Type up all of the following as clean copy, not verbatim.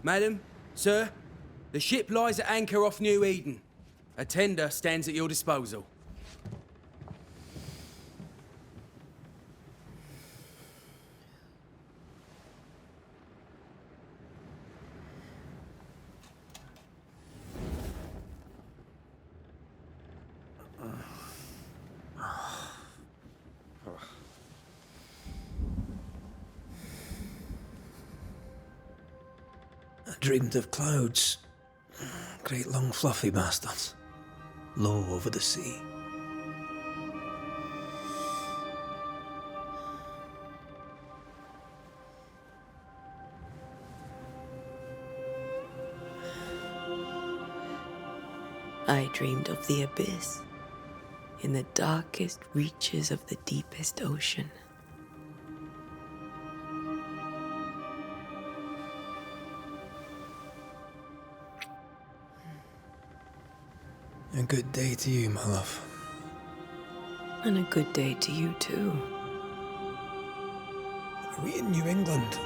Madam, sir, the ship lies at anchor off New Eden. A tender stands at your disposal. I dreamed of clouds. Great long fluffy bastards. Low over the sea. I dreamed of the abyss, in the darkest reaches of the deepest ocean. A good day to you, my love. And a good day to you, too. Are we in New England?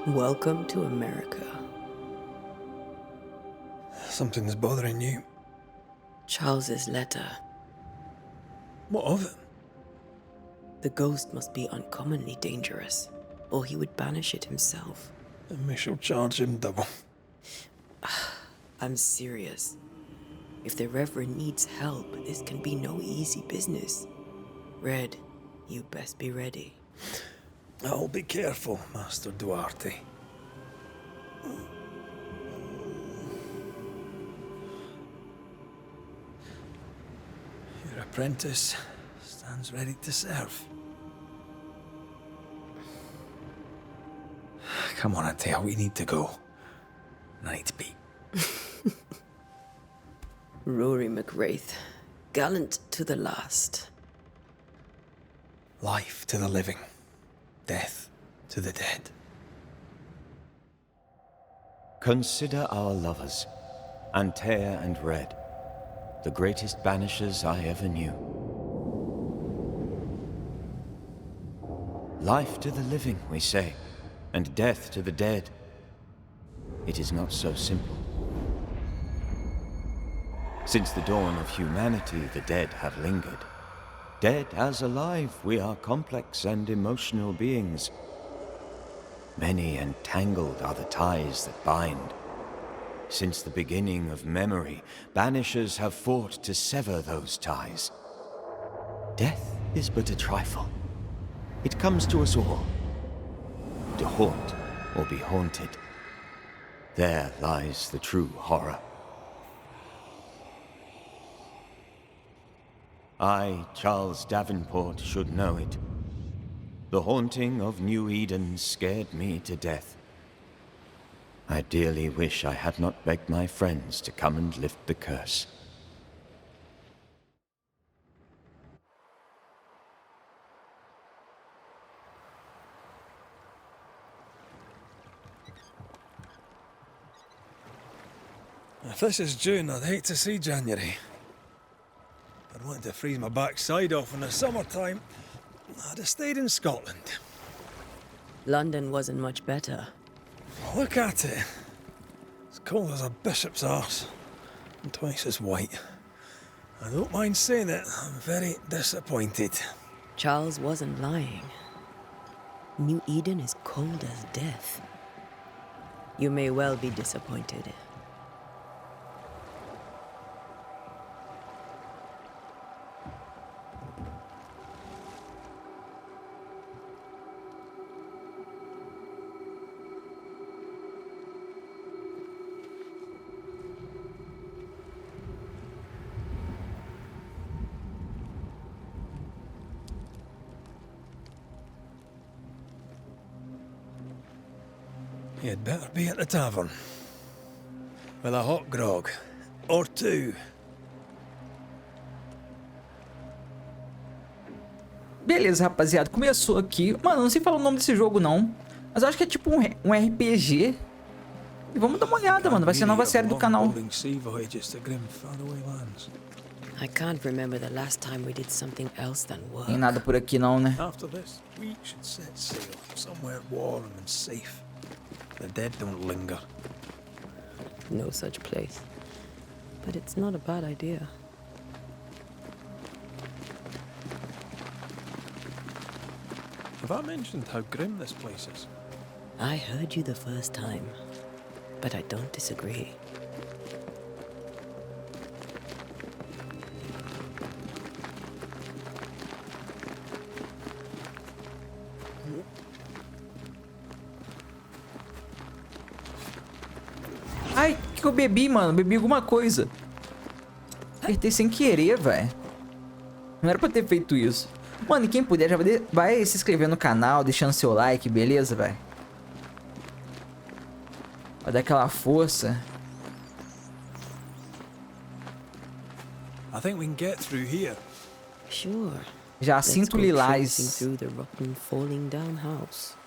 Welcome to America. Something's bothering you. Charles's letter. What of it? The ghost must be uncommonly dangerous, or he would banish it himself. And we shall charge him double. I'm serious. If the Reverend needs help, this can be no easy business. Red, you best be ready. I'll be careful, Master Duarte. Your apprentice stands ready to serve. Come on, Anthea, we need to go. I need to be. Rory McWraith, gallant to the last. Life to the living, death to the dead. Consider our lovers, Anthea and Red, the greatest banishers I ever knew. Life to the living, we say, and death to the dead. It is not so simple. Since the dawn of humanity, the dead have lingered. Dead as alive, we are complex and emotional beings. Many and tangled are the ties that bind. Since the beginning of memory, banishers have fought to sever those ties. Death is but a trifle. It comes to us all. To haunt or be haunted. There lies the true horror. I, Charles Davenport, should know it. The haunting of New Eden scared me to death. I dearly wish I had not begged my friends to come and lift the curse. If this is June, I'd hate to see January. I'd want to freeze my backside off in the summertime. I'd have stayed in Scotland. London wasn't much better. Look at it. It's cold as a bishop's arse. And twice as white. I don't mind saying it, I'm very disappointed. Charles wasn't lying. New Eden is cold as death. You may well be disappointed. You'd better be at the tavern. With a hot grog. Or two. Beleza, rapaziada. Começou aqui. Mano, não sei falar o nome desse jogo, não. Mas eu acho que é tipo um RPG. E vamos dar uma olhada, mano. Vai ser a nova série do canal. I can't remember the last time we did something else than work. Tem nada por aqui não, né? After this, we should set sail somewhere warm and safe. The dead don't linger. No such place. But it's not a bad idea. Have I mentioned how grim this place is? I heard you the first time, but I don't disagree. Ai, o que eu bebi, mano? Bebi alguma coisa. Apertei sem querer, velho. Não era pra ter feito isso. Mano, e quem puder, já vai se inscrever no canal, deixando seu like, beleza, velho? Vai dar aquela força. I think we can get through here. Sure. Já Let's sinto go lilás. traipsing through the rotten, falling down house.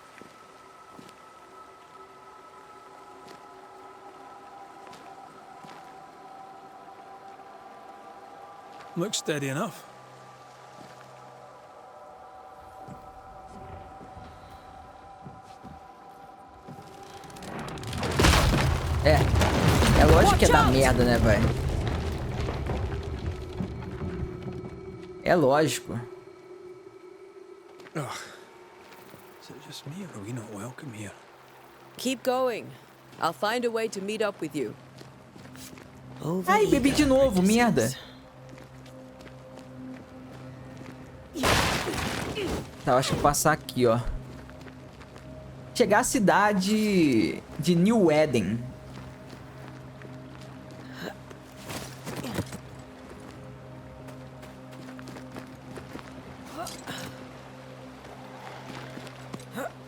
Looks steady enough. É lógico que é da merda, né, velho? É lógico. Ugh. Is it just me or are we not welcome here? Keep going. I'll find a way to meet up with you. Ai, bebi de novo, merda. Tá, eu acho que vou passar aqui, ó. Chegar à cidade de New Eden.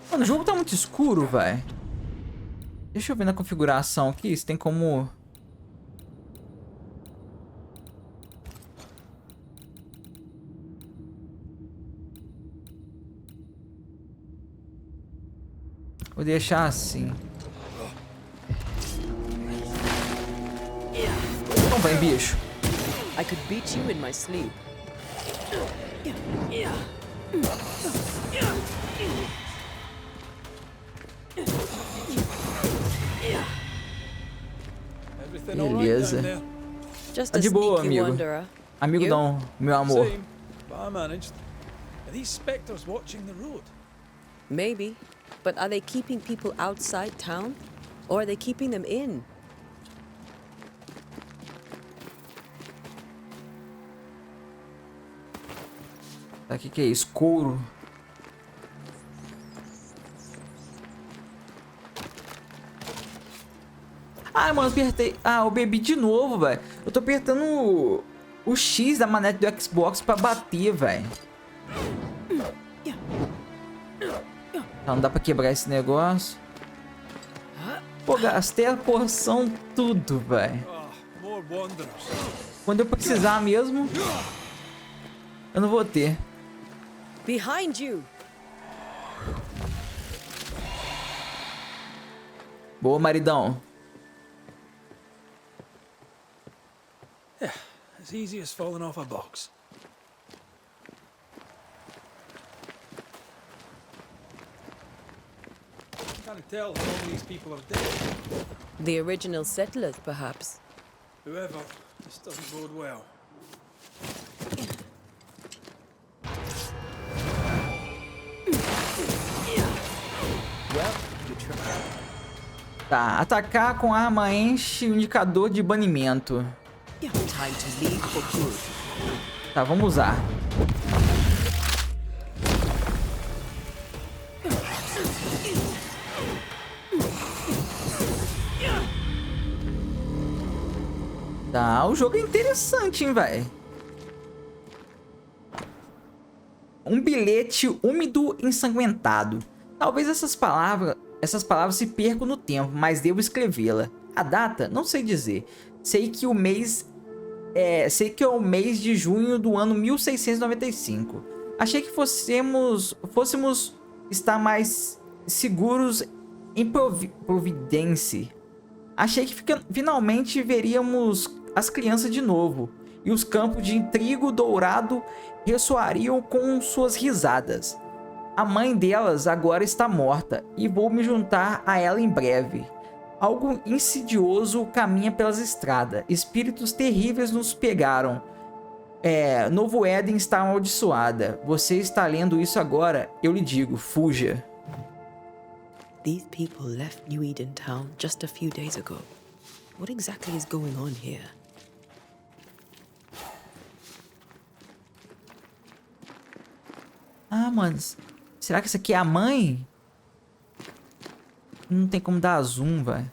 Mano, o jogo tá muito escuro, velho. Deixa eu ver na configuração aqui se tem como... Vou deixar assim. Então vem, bicho. I could beat you in my sleep. Everything all right Beleza. down there? Just Tá a de boa, sneaky amigo. wanderer. Amigo You? não, meu amor. Same, but I managed. Are these spectres watching the road? Maybe. But are they keeping people outside town? Or are they keeping them in? Tá, que é isso? Couro. Ah, mano, apertei. Ah, eu bebi de novo, velho. Eu tô apertando o X da manete do Xbox pra bater, velho. Tá, não dá pra quebrar esse negócio. Pô, gastei a porção tudo, velho. Ah, more wanderers. Quando eu precisar mesmo, eu não vou ter. Behind you! Boa, maridão. As easy as falling off a box. Can't tell how long these people are dead. The original settlers, perhaps. Whoever, this doesn't bode well. Tá, atacar com arma enche o indicador de banimento. Time to leave for good. Tá, vamos usar. Tá, o jogo é interessante, hein, velho. Um bilhete úmido ensanguentado. Talvez essas palavras se percam no tempo, mas devo escrevê-la. A data? Não sei dizer. Sei que o mês é o mês de junho do ano 1695. Achei que fôssemos estar mais seguros em Providência. Achei que finalmente veríamos as crianças de novo. e os campos de trigo dourado ressoariam com suas risadas. A mãe delas agora está morta e vou me juntar a ela em breve. Algo insidioso caminha pelas estradas. Espíritos terríveis nos pegaram. Novo Éden está amaldiçoada. Você está lendo isso agora? Eu lhe digo, fuja. These people left New Eden Town just a few days ago. What exactly is going on here? Ah, mano. Será que isso aqui é a mãe? Não tem como dar zoom, velho.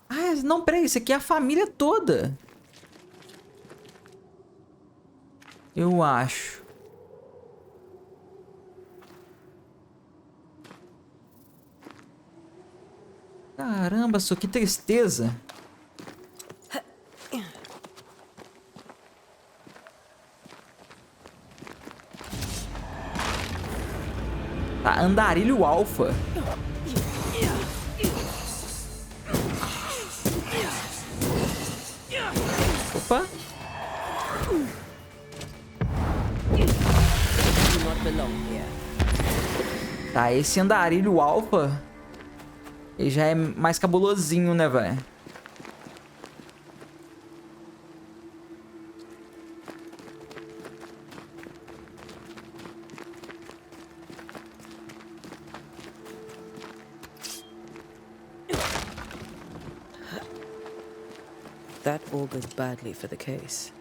Ah, não, peraí. Isso aqui é a família toda. Eu acho. Caramba, só que tristeza. Tá, andarilho alfa. Opa. Do not belong here. Tá, esse andarilho alfa, ele já é mais cabulosinho, né, velho? That augurs badly for the case.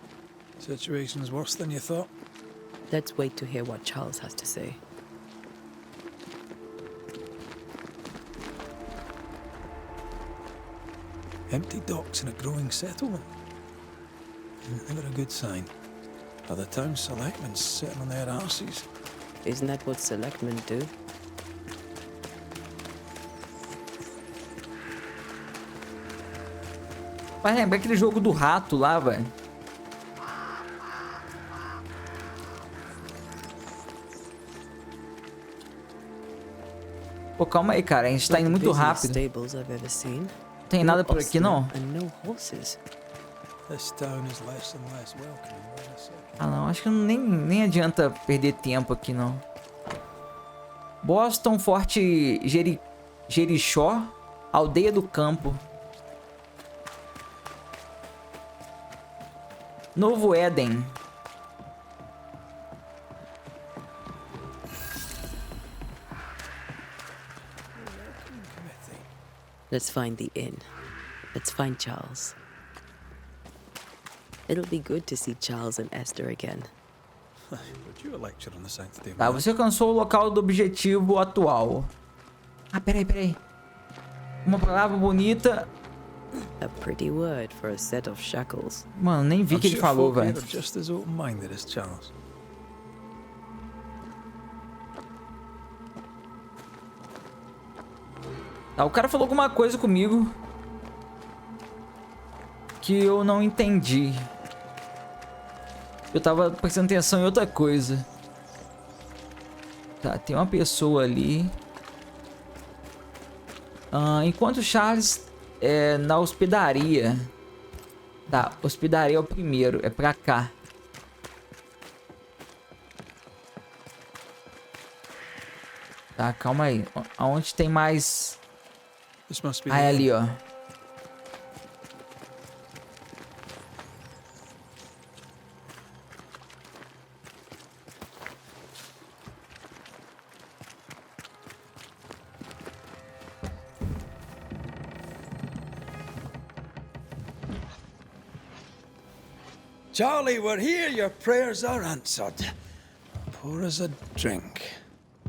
Situation's worse than you thought. Let's wait to hear what Charles has to say. Empty docks in a growing settlement. Never a good sign. Are the town selectmen sitting on their arses? Isn't that what selectmen do? Vai lembrar aquele jogo do rato lá, velho. Pô, calma aí, cara. A gente tá indo muito rápido. Não tem nada por aqui, não? This town is less and less welcoming by the second. Ah, não. Acho que nem adianta perder tempo aqui, não. Boston, Forte Jerichó, Aldeia do Campo. Novo Éden. Let's find the inn. Let's find Charles. It'll be good to see Charles and Esther again. Would you a lecture on the sanctity of Tá, você alcançou o local do objetivo atual. Ah, peraí. Uma palavra bonita. A pretty word for a set of shackles. Mano, nem vi o que ele falou, velho. They're just as open-minded as Charles. Tá, o cara falou alguma coisa comigo que eu não entendi. Eu tava prestando atenção em outra coisa. Tá, tem uma pessoa ali. Enquanto Charles é na hospedaria. Tá, hospedaria é o primeiro, é pra cá. Tá, calma aí. Aonde tem mais... Ah, é ali, ó. Charlie, we're here. Your prayers are answered. Pour us a drink.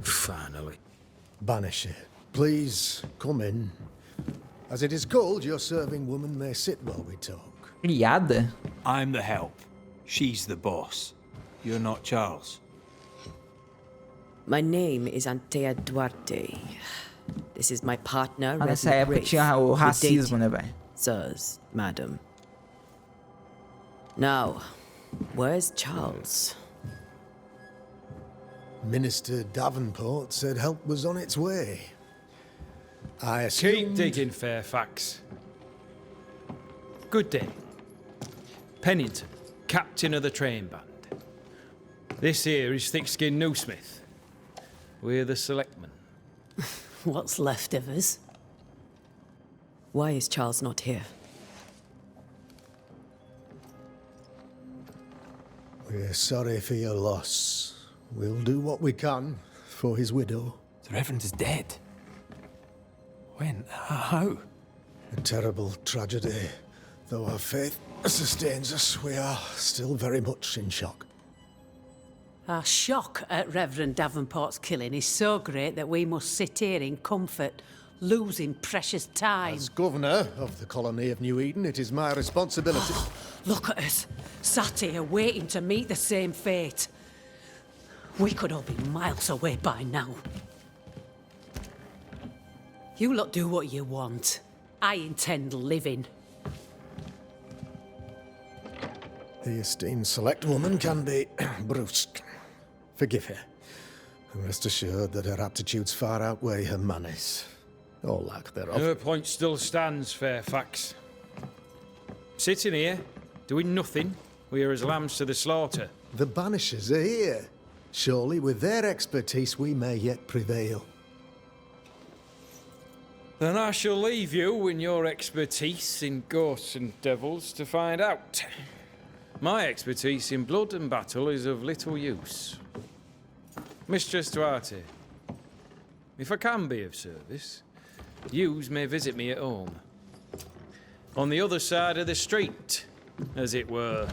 Finally. Banisher, please come in. As it is cold, your serving woman may sit while we talk. Criada? I'm the help. She's the boss. You're not Charles. My name is Anthea Duarte. This is my partner, Ah, nessa época tinha o racismo, né, velho? Sirs, madam. Now, where's Charles? Minister Davenport said help was on its way. I assumed... Keep digging, Fairfax. Good day. Pennington, captain of the train band. This here is Thick-Skinned Newsmith. We're the selectmen. What's left of us? Why is Charles not here? We're sorry for your loss. We'll do what we can for his widow. The Reverend is dead. When? How? A terrible tragedy. Though our faith sustains us, we are still very much in shock. Our shock at Reverend Davenport's killing is so great that we must sit here in comfort, losing precious time. As governor of the colony of New Eden, it is my responsibility. Look at us, sat here waiting to meet the same fate. We could all be miles away by now. You lot do what you want. I intend living. The esteemed select woman can be brusque. Forgive her. And rest assured that her aptitudes far outweigh her manners. Or lack thereof. Her point still stands, Fairfax. Sitting here, doing nothing, we are as lambs to the slaughter. The Banishers are here. Surely with their expertise we may yet prevail. Then I shall leave you in your expertise in ghosts and devils to find out. My expertise in blood and battle is of little use. Mistress Duarte, if I can be of service, yous may visit me at home. On the other side of the street, as it were.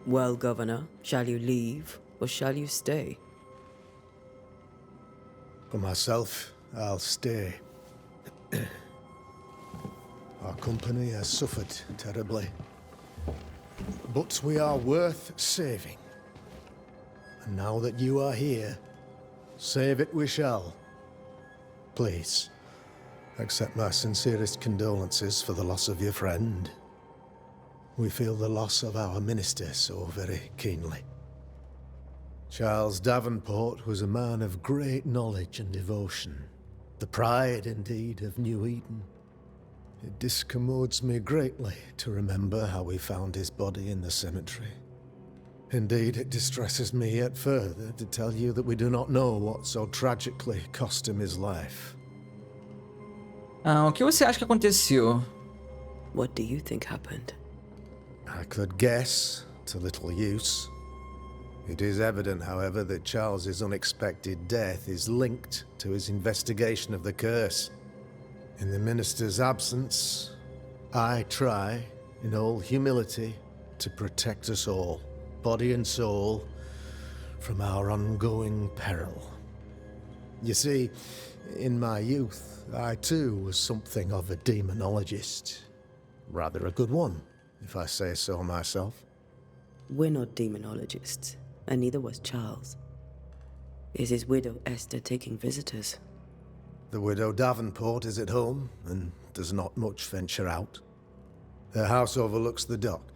Well, Governor, shall you leave or shall you stay? For myself, I'll stay. Our company has suffered terribly. But we are worth saving. And now that you are here, save it we shall. Please, accept my sincerest condolences for the loss of your friend. We feel the loss of our minister so very keenly. Charles Davenport was a man of great knowledge and devotion. The pride, indeed, of New Eden. It discommodes me greatly to remember how we found his body in the cemetery. Indeed, it distresses me yet further to tell you that we do not know what so tragically cost him his life. O que você acha que aconteceu? What do you think happened? I could guess, to little use. It is evident, however, that Charles's unexpected death is linked to his investigation of the curse. In the minister's absence, I try, in all humility, to protect us all, body and soul, from our ongoing peril. You see, in my youth, I too was something of a demonologist. Rather a good one, if I say so myself. We're not demonologists, and neither was Charles. Is his widow Esther taking visitors? The widow Davenport is at home, and does not much venture out. Their house overlooks the dock.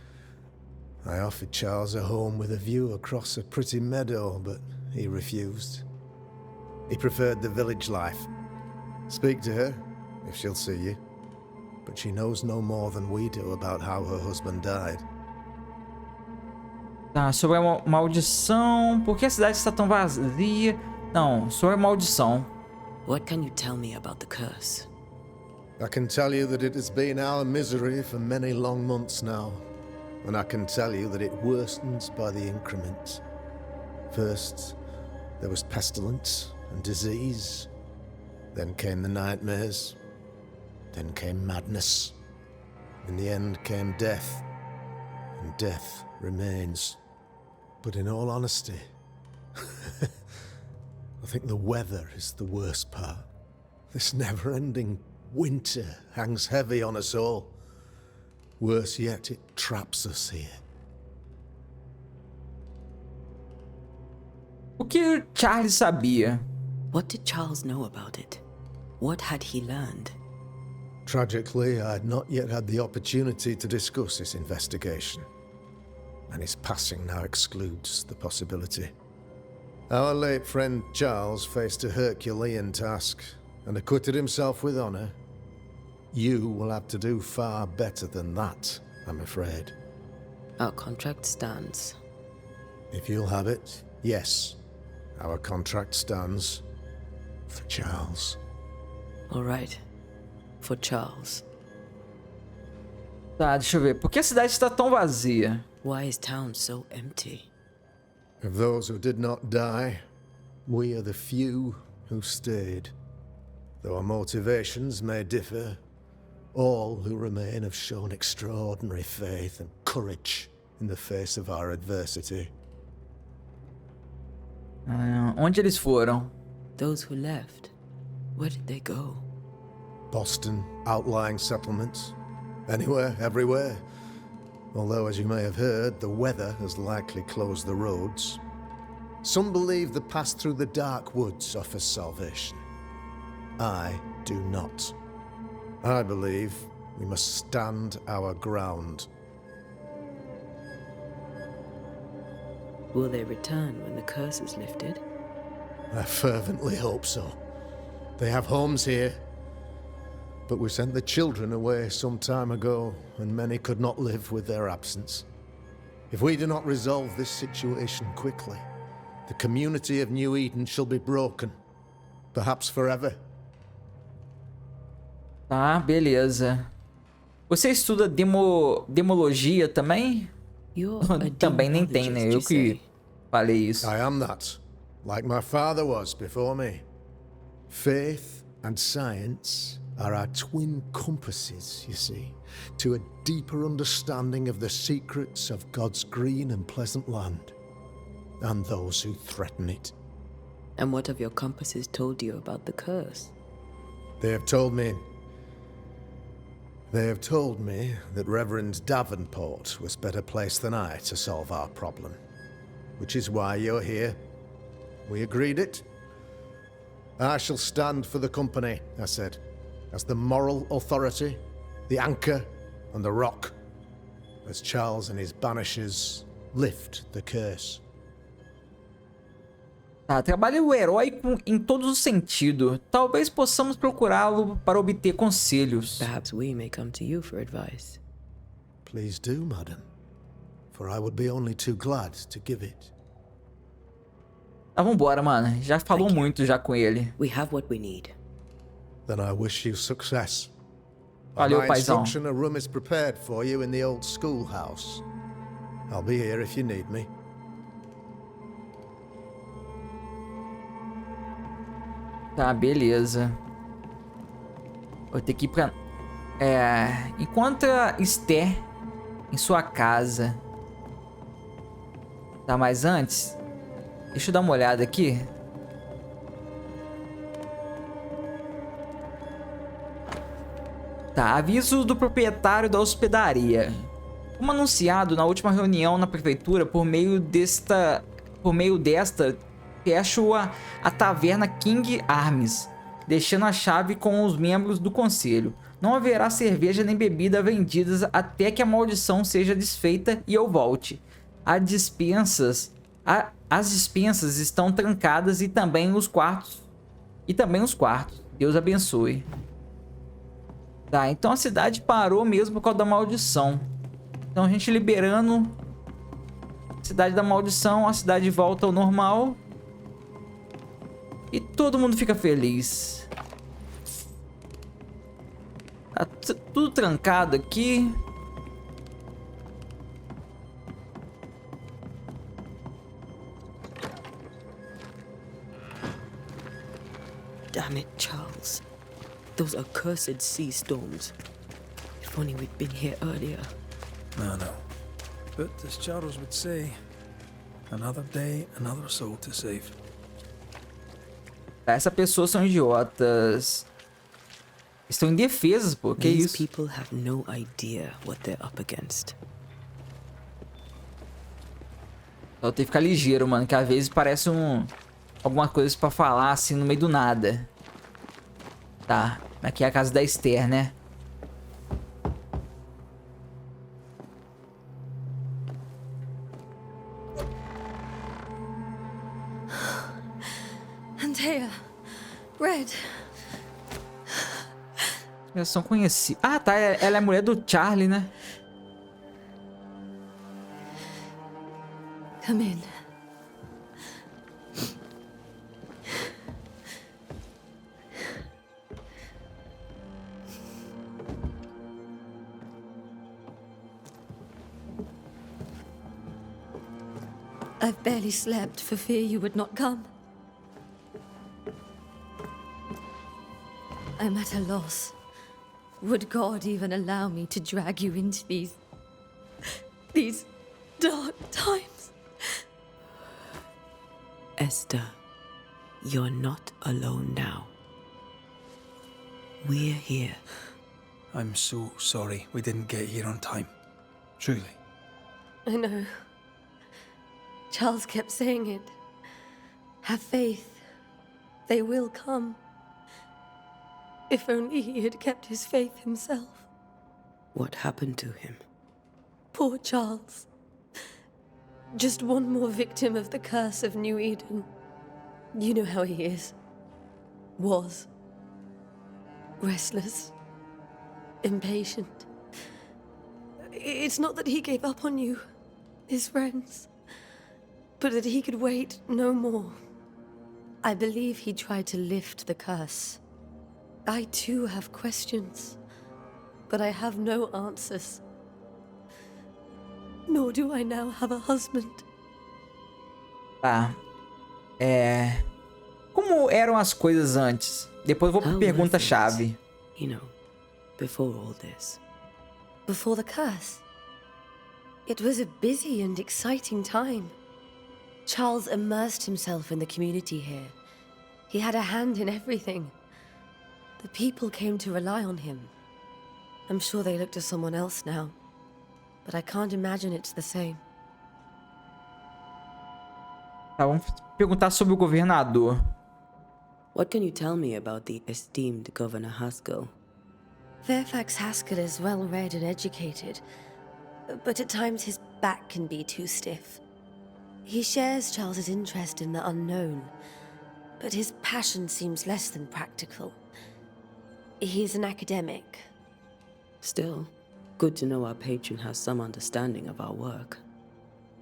I offered Charles a home with a view across a pretty meadow, but he refused. He preferred the village life. Speak to her, if she'll see you. But she knows no more than we do about how her husband died. Tá, sobre a maldição. Por que a cidade está tão vazia? Não, sobre a maldição. What can you tell me about the curse? I can tell you that it has been our misery for many long months now. And I can tell you that it worsens by the increment. First, there was pestilence and disease. Then came the nightmares. Then came madness. In the end came death. And death remains. But in all honesty, I think the weather is the worst part. This never-ending winter hangs heavy on us all. Worse yet, it traps us here. O que Charles sabia? What did Charles know about it? What had he learned? Tragically, I had not yet had the opportunity to discuss this investigation. And his passing now excludes the possibility. Our late friend Charles faced a Herculean task and acquitted himself with honor. You will have to do far better than that, I'm afraid. Our contract stands. If you'll have it, yes. Our contract stands for Charles. All right. For Charles. Tá, deixa eu ver. Por que a cidade está tão vazia? Why is town so empty? Of those who did not die, we are the few who stayed. Though our motivations may differ, all who remain have shown extraordinary faith and courage in the face of our adversity. Onde eles foram? Those who left, where did they go? Boston, outlying settlements. Anywhere, everywhere. Although, as you may have heard, the weather has likely closed the roads. Some believe the path through the dark woods offers salvation. I do not. I believe we must stand our ground. Will they return when the curse is lifted? I fervently hope so. They have homes here. But we sent the children away some time ago, and many could not live with their absence. If we do not resolve this situation quickly, the community of New Eden shall be broken, perhaps forever. Tá, beleza. Você estuda demologia também? You're a Também nem tem, né? Eu demologist, que you say? falei isso. I am that, like my father was before me. Faith and science are our twin compasses, you see, to a deeper understanding of the secrets of God's green and pleasant land, and those who threaten it. And what have your compasses told you about the curse? They have told me that Reverend Davenport was better placed than I to solve our problem, which is why you're here. We agreed it. I shall stand for the company, I said, as the moral authority, the anchor, and the rock, as Charles and his Banishers lift the curse. Tá, trabalho heróico em todos os sentidos. Talvez possamos procurá-lo para obter conselhos. Perhaps we may come to you for advice. Please do, madam, for I would be only too glad to give it. Tá, vambora, mano. Já falou muito já com ele. We have what we need. Then I wish you success. Valeu, By my paizão. instruction, a room is prepared for you in the old schoolhouse. I'll be here if you need me. Tá, beleza. Vou ter que ir pra... encontra Esther em sua casa. Tá, mas antes... Deixa eu dar uma olhada aqui. Tá, aviso do proprietário da hospedaria. Como anunciado na última reunião na prefeitura, por meio desta, fecho a taverna King Arms, deixando a chave com os membros do conselho. Não haverá cerveja nem bebida vendidas até que a maldição seja desfeita e eu volte. As dispensas estão trancadas e também os quartos. Deus abençoe. Tá, então a cidade parou mesmo por causa da maldição. Então a gente liberando a cidade da maldição, a cidade volta ao normal. E todo mundo fica feliz. Tá tudo trancado aqui. Damn it, Charles. Those accursed sea storms. If only we'd been here earlier. No. But as Charles would say, another day, another soul to save. Essas pessoas são idiotas. Estão indefesas, pô. Que These isso? people have no idea what they're up against. Eu tenho que ficar ligeiro, mano. Que às vezes parece alguma coisa pra falar assim no meio do nada. Tá. Aqui é a casa da Esther, né? Anthea. Red. Elas são conhecidas. Ah, tá. Ela é a mulher do Charlie, né? Come in. I've barely slept for fear you would not come. I'm at a loss. Would God even allow me to drag you into these dark times? Esther, you're not alone now. We're here. I'm so sorry we didn't get here on time. Truly. I know. Charles kept saying it. Have faith. They will come. If only he had kept his faith himself. What happened to him? Poor Charles. Just one more victim of the curse of New Eden. You know how he is. Was. Restless. Impatient. It's not that he gave up on you, his friends, but that he could wait no more. I believe he tried to lift the curse. I too have questions, but I have no answers. Nor do I now have a husband. Tá. Como eram as coisas antes? Depois eu vou pra pergunta-chave. You know, before all this. Before the curse. It was a busy and exciting time. Charles immersed himself in the community here. He had a hand in everything. The people came to rely on him. I'm sure they look to someone else now, but I can't imagine it's the same. Tá, vamos perguntar sobre o governador. What can you tell me about the esteemed Governor Haskell? Fairfax Haskell is well-read and educated, but at times his back can be too stiff. He shares Charles's interest in the unknown, but his passion seems less than practical. He's an academic. Still, good to know our patron has some understanding of our work.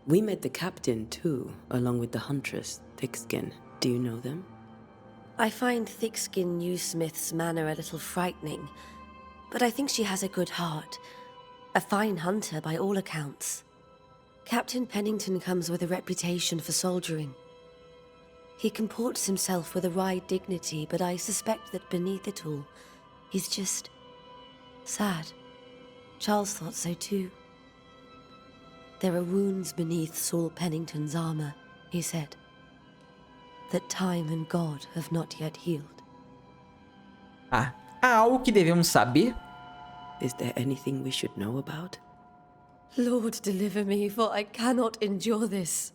We met the captain too, along with the huntress, Thickskin. Do you know them? I find Thickskin Newsmith's manner a little frightening, but I think she has a good heart. A fine hunter by all accounts. Captain Pennington comes with a reputation for soldiering. He comports himself with a wry dignity, but I suspect that beneath it all, he's just sad. Charles thought so too. There are wounds beneath Saul Pennington's armor, he said, that time and God have not yet healed. Ah, há algo que devemos saber? Is there anything we should know about? Lord, deliver me, for I cannot endure this.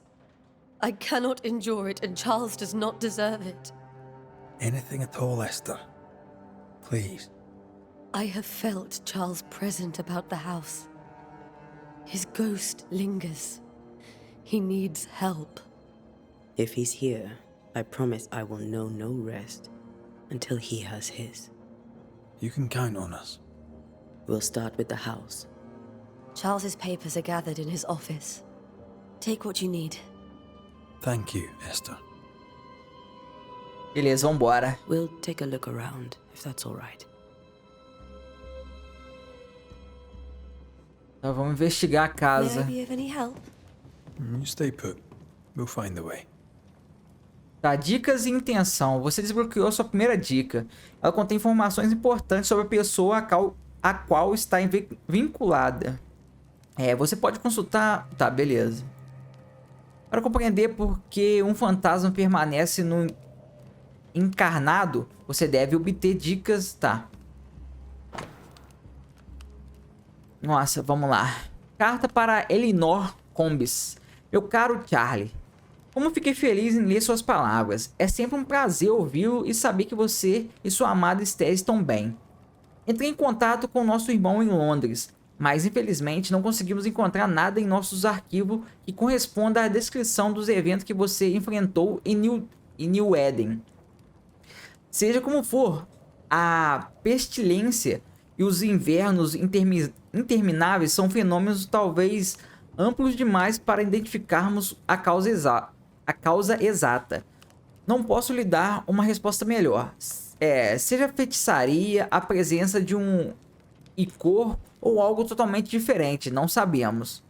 I cannot endure it, and Charles does not deserve it. Anything at all, Esther. Please. I have felt Charles present about the house. His ghost lingers. He needs help. If he's here, I promise I will know no rest until he has his. You can count on us. We'll start with the house. Charles's papers are gathered in his office. Take what you need. Thank you, Esther. Beleza, vambora. We'll take a look around, if that's all right. Então vamos investigar a May I casa. be of any help? You stay put. We'll find the way. Tá, dicas e intenção. Você desbloqueou sua primeira dica. Ela contém informações importantes sobre a pessoa a qual está vinculada. Você pode consultar... Tá, beleza. Para compreender por que um fantasma permanece no encarnado, você deve obter dicas... Tá. Nossa, vamos lá. Carta para Elinor Combs. Meu caro Charlie, como fiquei feliz em ler suas palavras. É sempre um prazer ouvi-lo e saber que você e sua amada Esther estão bem. Entrei em contato com nosso irmão em Londres, mas infelizmente não conseguimos encontrar nada em nossos arquivos que corresponda à descrição dos eventos que você enfrentou em New Eden. Seja como for, a pestilência e os invernos intermináveis são fenômenos talvez amplos demais para identificarmos a causa exata. Não posso lhe dar uma resposta melhor. Seja feitiçaria, a presença de um icor ou algo totalmente diferente, não sabemos.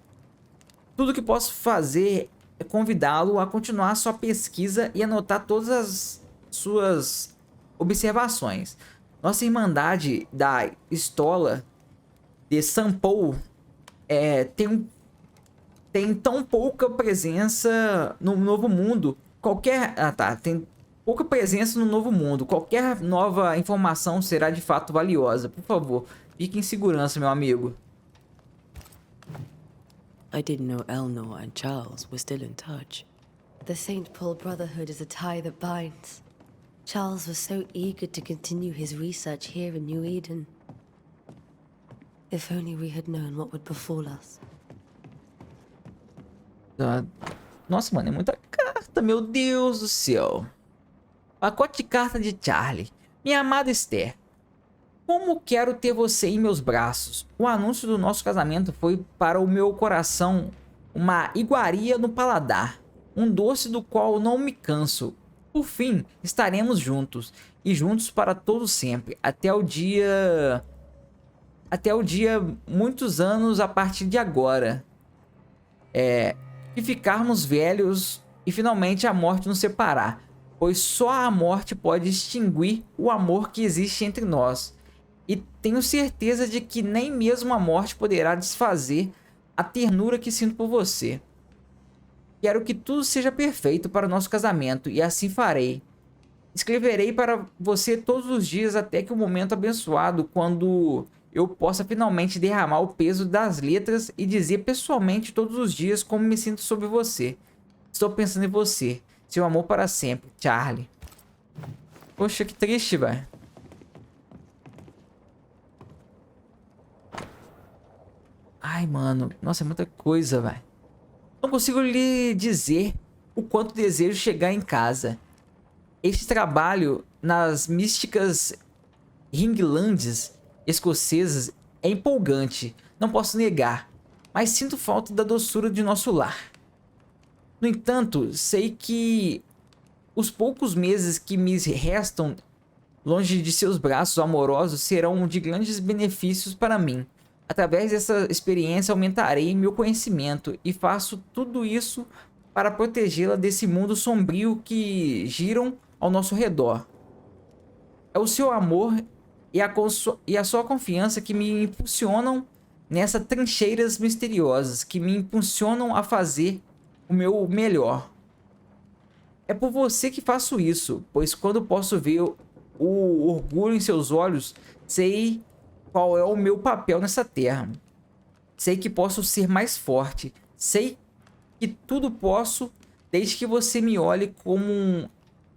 Tudo que posso fazer é convidá-lo a continuar sua pesquisa e anotar todas as suas observações. Nossa Irmandade da Estola de São Paulo tem tão pouca presença no Novo Mundo. Tem pouca presença no Novo Mundo. Qualquer nova informação será de fato valiosa. Por favor, fique em segurança, meu amigo. I didn't know Eleanor and Charles were still in touch. The St. Paul Brotherhood is a tie that binds. Charles was so eager to continue his research here in New Eden. If only we had known what would befall us. Nossa, mano, é muita carta, meu Deus do céu. Pacote de carta de Charlie. Minha amada Esther, como quero ter você em meus braços. O anúncio do nosso casamento foi para o meu coração uma iguaria no paladar. Um doce do qual não me canso. Por fim, estaremos juntos. E juntos para todo sempre. Até o dia muitos anos a partir de agora. Que ficarmos velhos e finalmente a morte nos separar. Pois só a morte pode extinguir o amor que existe entre nós. E tenho certeza de que nem mesmo a morte poderá desfazer a ternura que sinto por você. Quero que tudo seja perfeito para o nosso casamento e assim farei. Escreverei para você todos os dias até que o momento abençoado, quando eu possa finalmente derramar o peso das letras e dizer pessoalmente todos os dias como me sinto sobre você. Estou pensando em você, seu amor para sempre, Charlie. Poxa, que triste, velho. Ai, mano. Nossa, é muita coisa, velho. Não consigo lhe dizer o quanto desejo chegar em casa. Este trabalho nas místicas Ringlands escocesas é empolgante, não posso negar, mas sinto falta da doçura de nosso lar. No entanto, sei que os poucos meses que me restam longe de seus braços amorosos serão de grandes benefícios para mim. Através dessa experiência aumentarei meu conhecimento e faço tudo isso para protegê-la desse mundo sombrio que giram ao nosso redor. É o seu amor e a sua confiança que me impulsionam nessas trincheiras misteriosas, que me impulsionam a fazer o meu melhor. É por você que faço isso, pois quando posso ver o orgulho em seus olhos, sei qual é o meu papel nessa terra. Sei que posso ser mais forte. Sei que tudo posso, desde que você me olhe como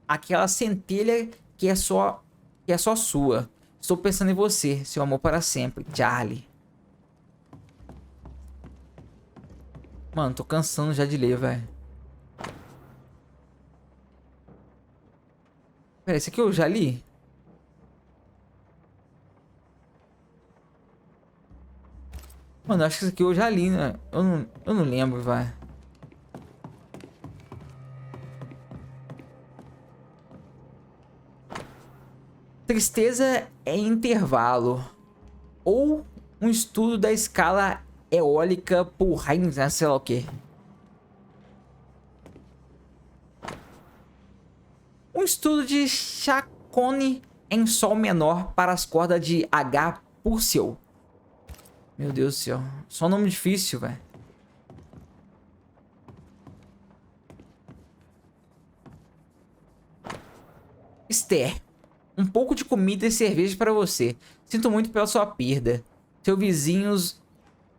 aquela centelha que é só sua. Estou pensando em você, seu amor para sempre, Charlie. Mano, tô cansando já de ler, velho. Pera, esse aqui eu já li? Mano, acho que isso aqui eu já li, né? Eu não lembro, vai. Tristeza é intervalo. Ou um estudo da escala eólica por Heinz, sei lá o que. Um estudo de Chacone em sol menor para as cordas de H Purcell. Meu Deus do céu. Só nome difícil, velho. Esther. Um pouco de comida e cerveja para você. Sinto muito pela sua perda. Seus vizinhos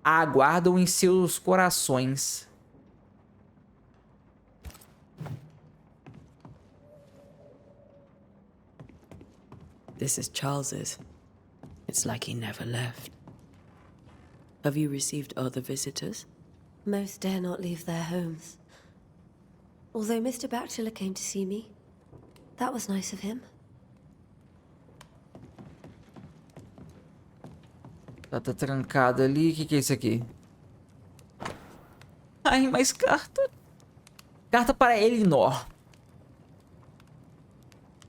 a aguardam em seus corações. This is Charles's. It's like he never left. Have you received other visitors? Most dare not leave their homes. Although Mr. Bachelor came to see me. That was nice of him. Tá trancado ali. O que é isso aqui? Ai, mais carta. Carta para Elinor.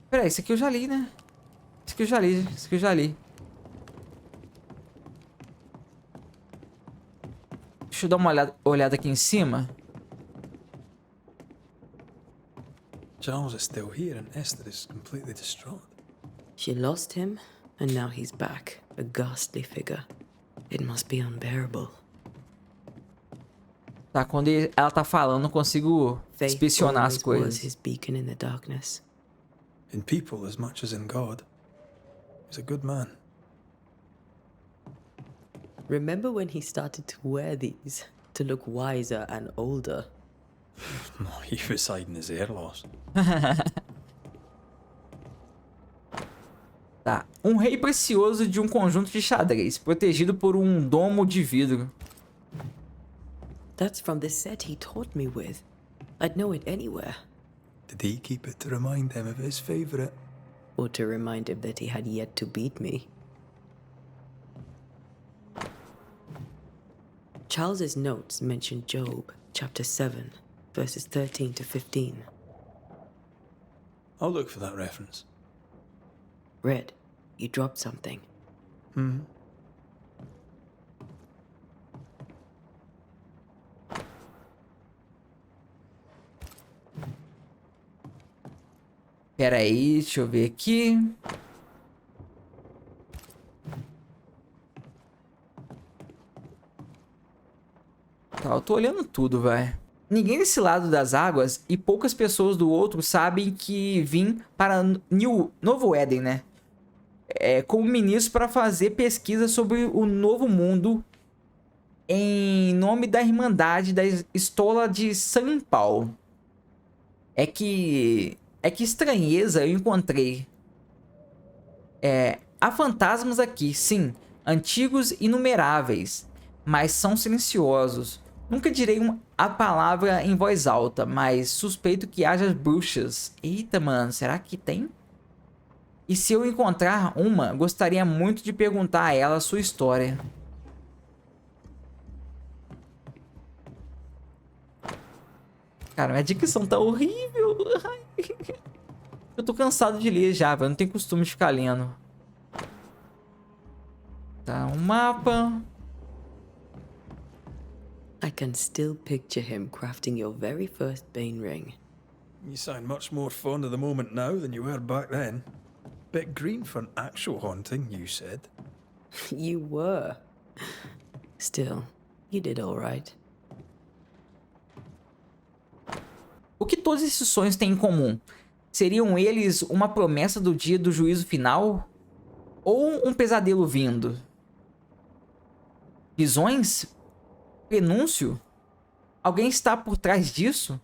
Peraí, isso aqui eu já li, né? Isso aqui eu já li, isso aqui eu já li. Deixa eu dar uma olhada aqui em cima. Charles is still here and Esther is completely distraught. She lost him, and now he's back, a ghastly figure. It must be unbearable. Tá, quando ela tá falando, eu consigo inspecionar as always was coisas. his beacon in the darkness. In people as much as in God. He's a good man. Remember when he started to wear these to look wiser and older? No, he was hiding his hair loss. Tá, um rei precioso de um conjunto de xadrez, protegido por um domo de vidro. That's from the set he taught me with. I'd know it anywhere. Did he keep it to remind him of his favourite? Or to remind him that he had yet to beat me. Charles's notes mention Job, chapter 7, verses 13 to 15. I'll look for that reference. Red, you dropped something. Pera aí, deixa eu ver aqui. Tá, eu tô olhando tudo, vai. Ninguém desse lado das águas e poucas pessoas do outro sabem que vim para Novo Éden, né? Como ministro para fazer pesquisa sobre o novo mundo em nome da Irmandade da Estola de São Paulo. É que estranheza eu encontrei. Há fantasmas aqui, sim, antigos e inumeráveis, mas são silenciosos. Nunca direi a palavra em voz alta, mas suspeito que haja bruxas. Eita, mano, será que tem? E se eu encontrar uma, gostaria muito de perguntar a ela a sua história. Cara, minha dicção tá horrível. Eu tô cansado de ler já, velho. Não tenho costume de ficar lendo. Tá, um mapa. I can still picture him crafting your very first Bane ring. You sound much more fond of the moment now than you were back then. Bit green for an actual haunting, you said. You were. Still, you did all right. O que todos esses sonhos têm em comum? Seriam eles uma promessa do dia do juízo final? Ou um pesadelo vindo? Visões? Prenúncio? Alguém está por trás disso?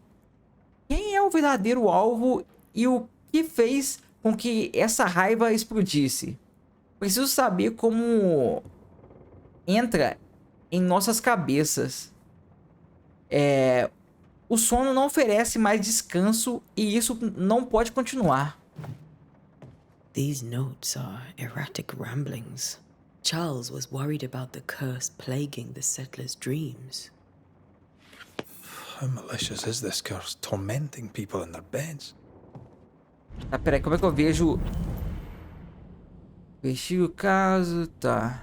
Quem é o verdadeiro alvo e o que fez com que essa raiva explodisse? Preciso saber como entra em nossas cabeças. O sono não oferece mais descanso e isso não pode continuar. These notes are erratic ramblings. Charles was worried about the curse plaguing the settlers' dreams. How malicious is this curse, tormenting people in their beds? Tá, peraí, como é que eu vejo? Investigue o caso, tá.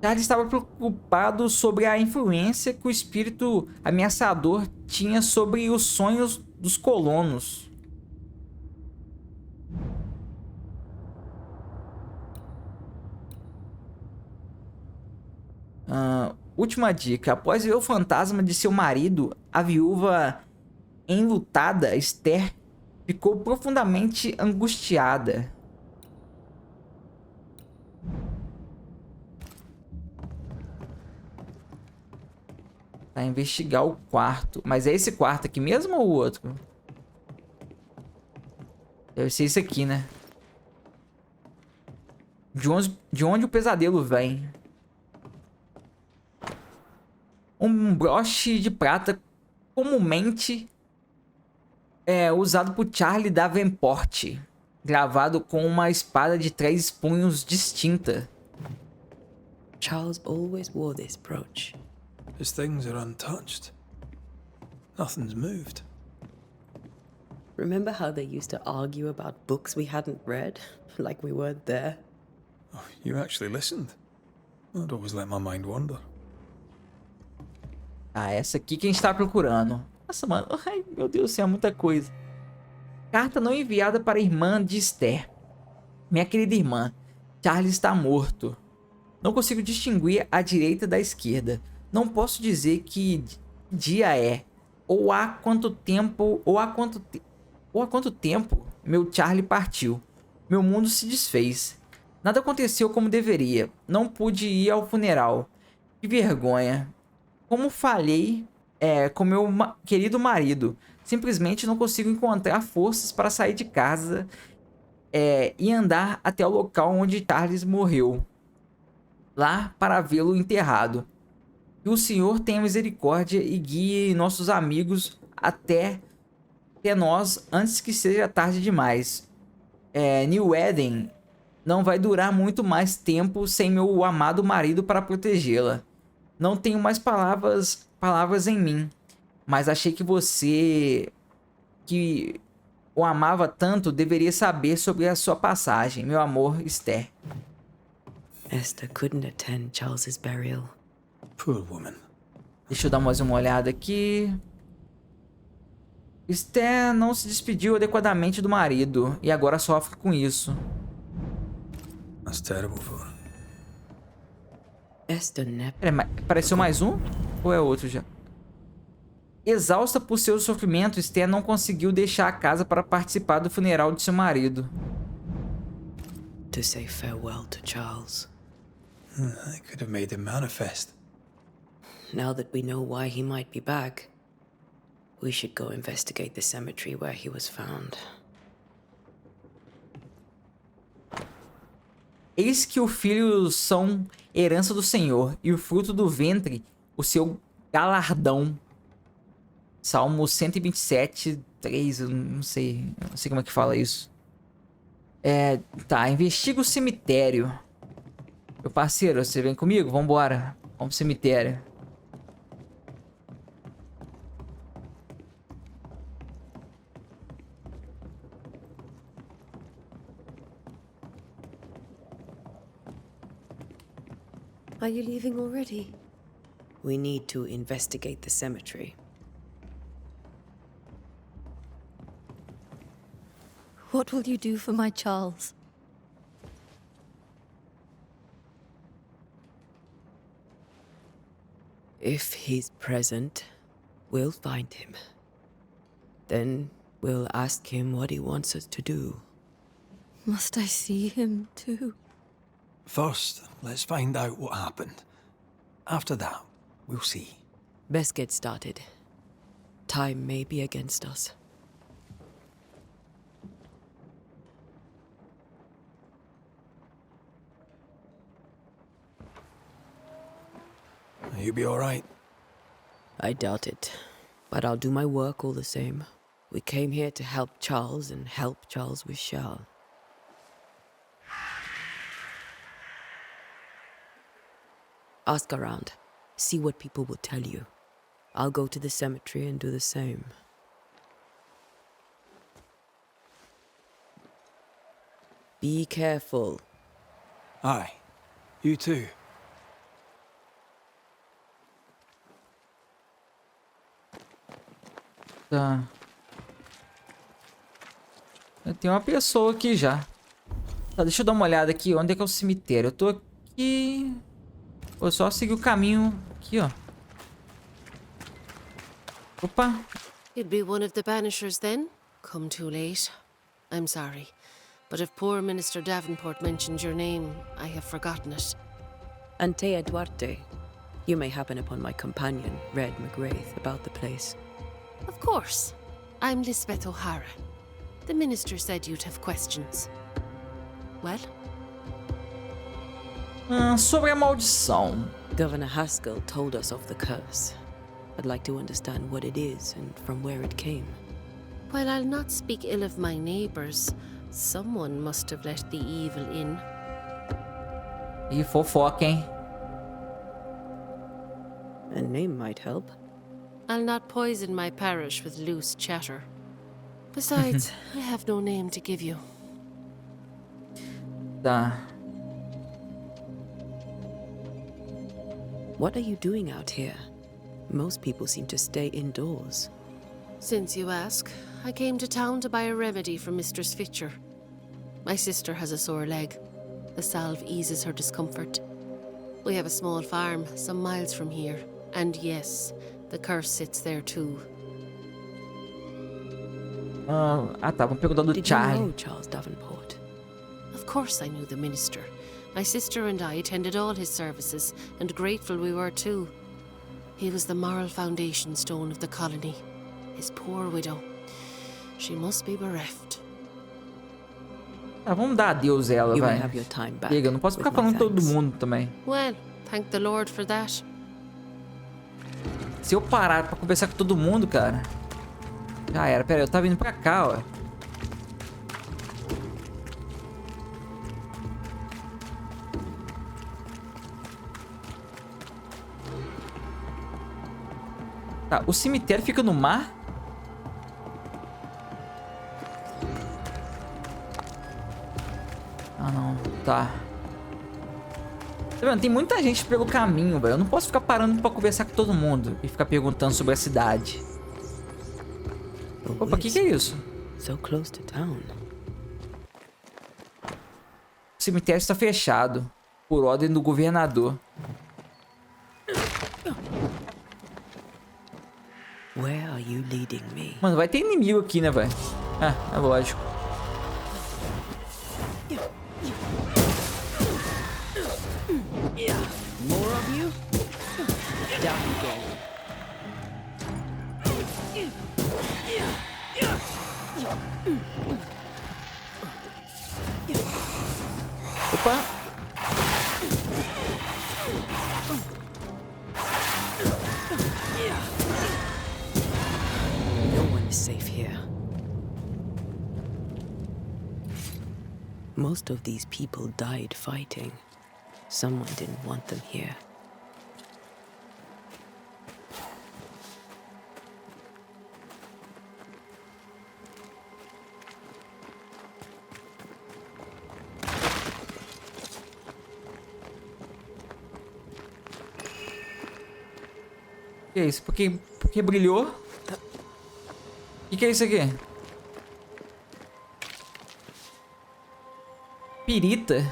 Charles estava preocupado sobre a influência que o espírito ameaçador tinha sobre os sonhos dos colonos. Última dica. Após ver o fantasma de seu marido, a viúva enlutada, Esther, ficou profundamente angustiada. Tá, investigar o quarto. Mas é esse quarto aqui mesmo ou o outro? Deve ser esse aqui, né? De onde o pesadelo vem? Um broche de prata comumente usado por Charlie Davenport, gravado com uma espada de 3 punhos distinta. Charles always wore this brooch. His things are untouched. Nothing's moved. Remember how they used to argue about books we hadn't read? Like we weren't there? Oh, you actually listened. I'd always let my mind wander. Ah, essa aqui que a gente tá procurando. Nossa, mano. Ai, meu Deus do céu, muita coisa. Carta não enviada para a irmã de Esther. Minha querida irmã, Charles está morto. Não consigo distinguir a direita da esquerda. Não posso dizer que dia é. Ou há quanto tempo meu Charlie partiu. Meu mundo se desfez. Nada aconteceu como deveria. Não pude ir ao funeral. Que vergonha. Como falhei com meu querido marido. Simplesmente não consigo encontrar forças para sair de casa e andar até o local onde Charles morreu. Lá para vê-lo enterrado. Que o Senhor tenha misericórdia e guie nossos amigos até nós antes que seja tarde demais. New Eden não vai durar muito mais tempo sem meu amado marido para protegê-la. Não tenho mais palavras em mim, mas achei que você, que o amava tanto, deveria saber sobre a sua passagem. Meu amor, Esther. Esther couldn't attend Charles's burial. Poor woman. Deixa eu dar mais uma olhada aqui. Esther não se despediu adequadamente do marido e agora sofre com isso. That's terrible for her. Esther never... Peraí, apareceu mais um? Ou é outro já? Exausta por seu sofrimento, Esther não conseguiu deixar a casa para participar do funeral de seu marido. To say farewell to Charles. I could have made him manifest. Now that we know why he might be back, we should go investigate the cemetery where he was found. Eis que os filhos são herança do Senhor, e o fruto do ventre, o seu galardão. Salmo 127, 3, eu não sei como é que fala isso. Tá, investiga o cemitério. Meu parceiro, você vem comigo? Vambora. Vamos pro cemitério. Are you leaving already? We need to investigate the cemetery. What will you do for my Charles? If he's present, we'll find him. Then we'll ask him what he wants us to do. Must I see him too? First, let's find out what happened. After that, we'll see. Best get started. Time may be against us. You'll be all right. I doubt it, but I'll do my work all the same. We came here to help Charles, and help Charles we shall. Ask around. See what people will tell you. I'll go to the cemetery and do the same. Be careful. Aye. You too. Tá. Tem uma pessoa aqui já. Tá, deixa eu dar uma olhada aqui. Onde é que é o cemitério? Eu tô aqui... Vou só seguir o caminho aqui, ó. Opa. You'd be one of the Banishers then? Come too late. I'm sorry. But if poor Minister Davenport mentioned your name, I have forgotten it. Anthea Duarte. You may happen upon my companion, Red McGrath, about the place. Of course. I'm Lisbeth O'Hara. The minister said you'd have questions. Well? Sobre a maldição. Governor Haskell told us of the curse. I'd like to understand what it is and from where it came. While I'll not speak ill of my neighbors, someone must have let the evil in. Ih, fofoca, hein? A name might help. I'll not poison my parish with loose chatter. Besides, I have no name to give you. Tá. What are you doing out here? Most people seem to stay indoors. Since you ask, I came to town to buy a remedy for Mistress Fitcher. My sister has a sore leg. The salve eases her discomfort. We have a small farm some miles from here. And yes, the curse sits there too. Tá, vamos perguntar do Did you Charlie. know Charles Davenport? Of course I knew the minister. My sister and I attended all his services, and grateful we were too. He was the moral foundation stone of the colony. His poor widow. She must be bereft. Tá, vamos dar adeus a ela, You may vai. have your time back. Chega, eu não posso ficar with my falando todo thanks. mundo também. Well, thank the Lord for that. Se eu parar pra conversar com todo mundo, cara... Já era. Pera aí, eu tava vindo pra cá, ó. Tá, o cemitério fica no mar? Ah, não. Tá. Tá vendo? Tem muita gente pelo caminho, velho. Eu não posso ficar parando pra conversar com todo mundo e ficar perguntando sobre a cidade. Opa, o que é isso? So close to town. O cemitério está fechado por ordem do governador. Where are you leading me? Mano, vai ter inimigo aqui, né, velho? É lógico. More of you? Down you go. Opa! No one is safe here. Most of these people died fighting. Someone didn't want them here. Que é isso? Por que brilhou? Que é isso aqui? Pirita?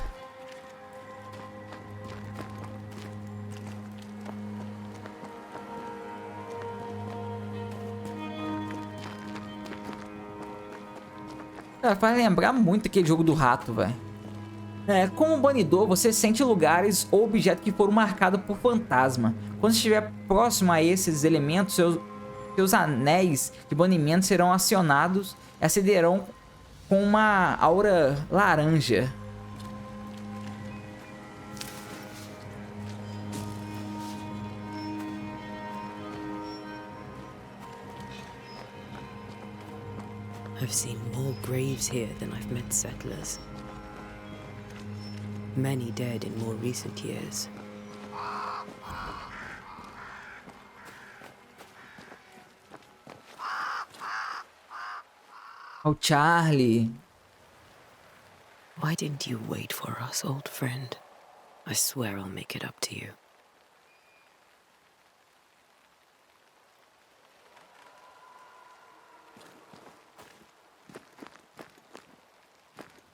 Cara, faz lembrar muito aquele jogo do rato, velho. Como banidor, você sente lugares ou objetos que foram marcados por fantasma. Quando estiver próximo a esses elementos, seus anéis de banimento serão acionados e acenderão com uma aura laranja. I've seen more graves here than I've met settlers. Many dead in more recent years. Oh, Charlie. Why didn't you wait for us, old friend? I swear I'll make it up to you.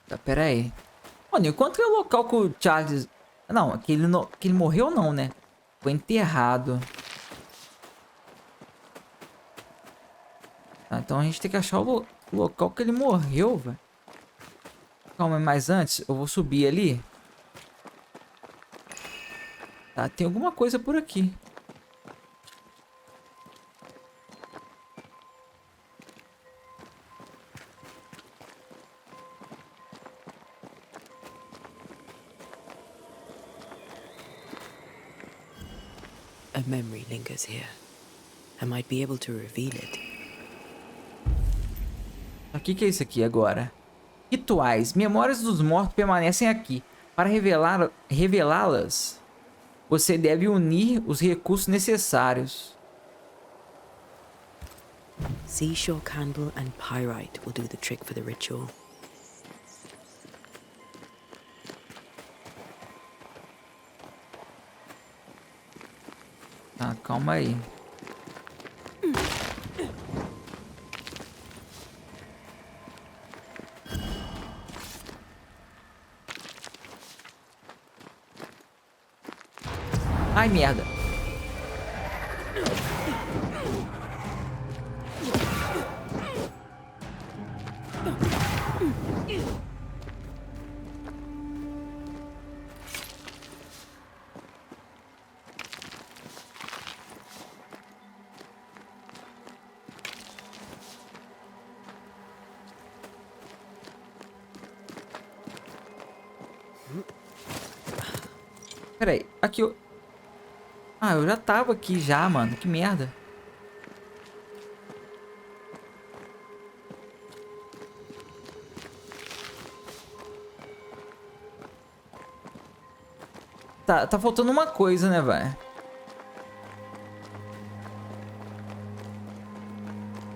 Tá, pera aí. Mano, enquanto é o local que o Charles... Não, que ele morreu não, né? Foi enterrado. Tá, então a gente tem que achar o local que ele morreu, velho. Calma, mas antes eu vou subir ali. Tá, tem alguma coisa por aqui. A memory lingers here. I might be able to reveal it. O que é isso aqui agora? Rituais. Memórias dos mortos permanecem aqui. Para revelá-las, Você deve unir os recursos necessários. Seashore candle and pyrite will do the trick for the ritual. Tá, calma aí. Ai, merda. Peraí, aqui eu... Ah, eu já tava aqui já, mano. Que merda. Tá faltando uma coisa, né, velho?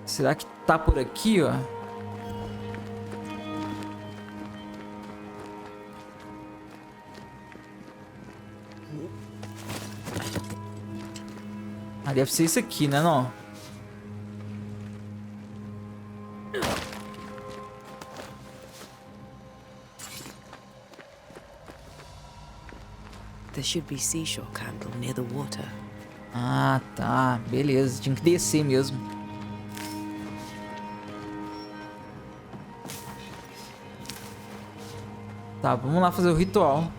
Será que tá por aqui, ó? Ah, deve ser isso aqui, né, não? There should be seashore candle near the water. Ah, tá. Beleza. Tinha que descer mesmo. Tá, vamos lá fazer o ritual.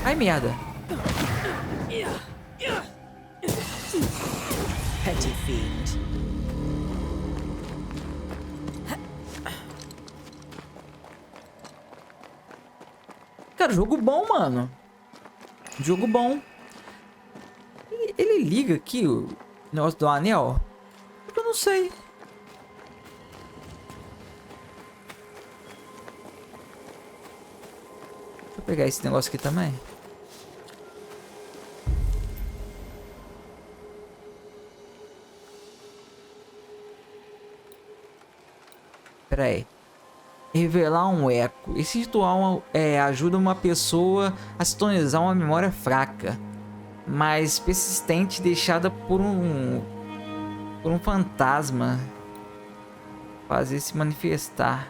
Ai, merda. Petty fiend. Cara, jogo bom, mano. Jogo bom. Ele liga aqui o negócio do anel? Eu não sei. Deixa eu pegar esse negócio aqui também. Pera aí. Revelar um eco. Esse ritual ajuda uma pessoa a sintonizar uma memória fraca, mas persistente, deixada por um fantasma. Fazer se manifestar.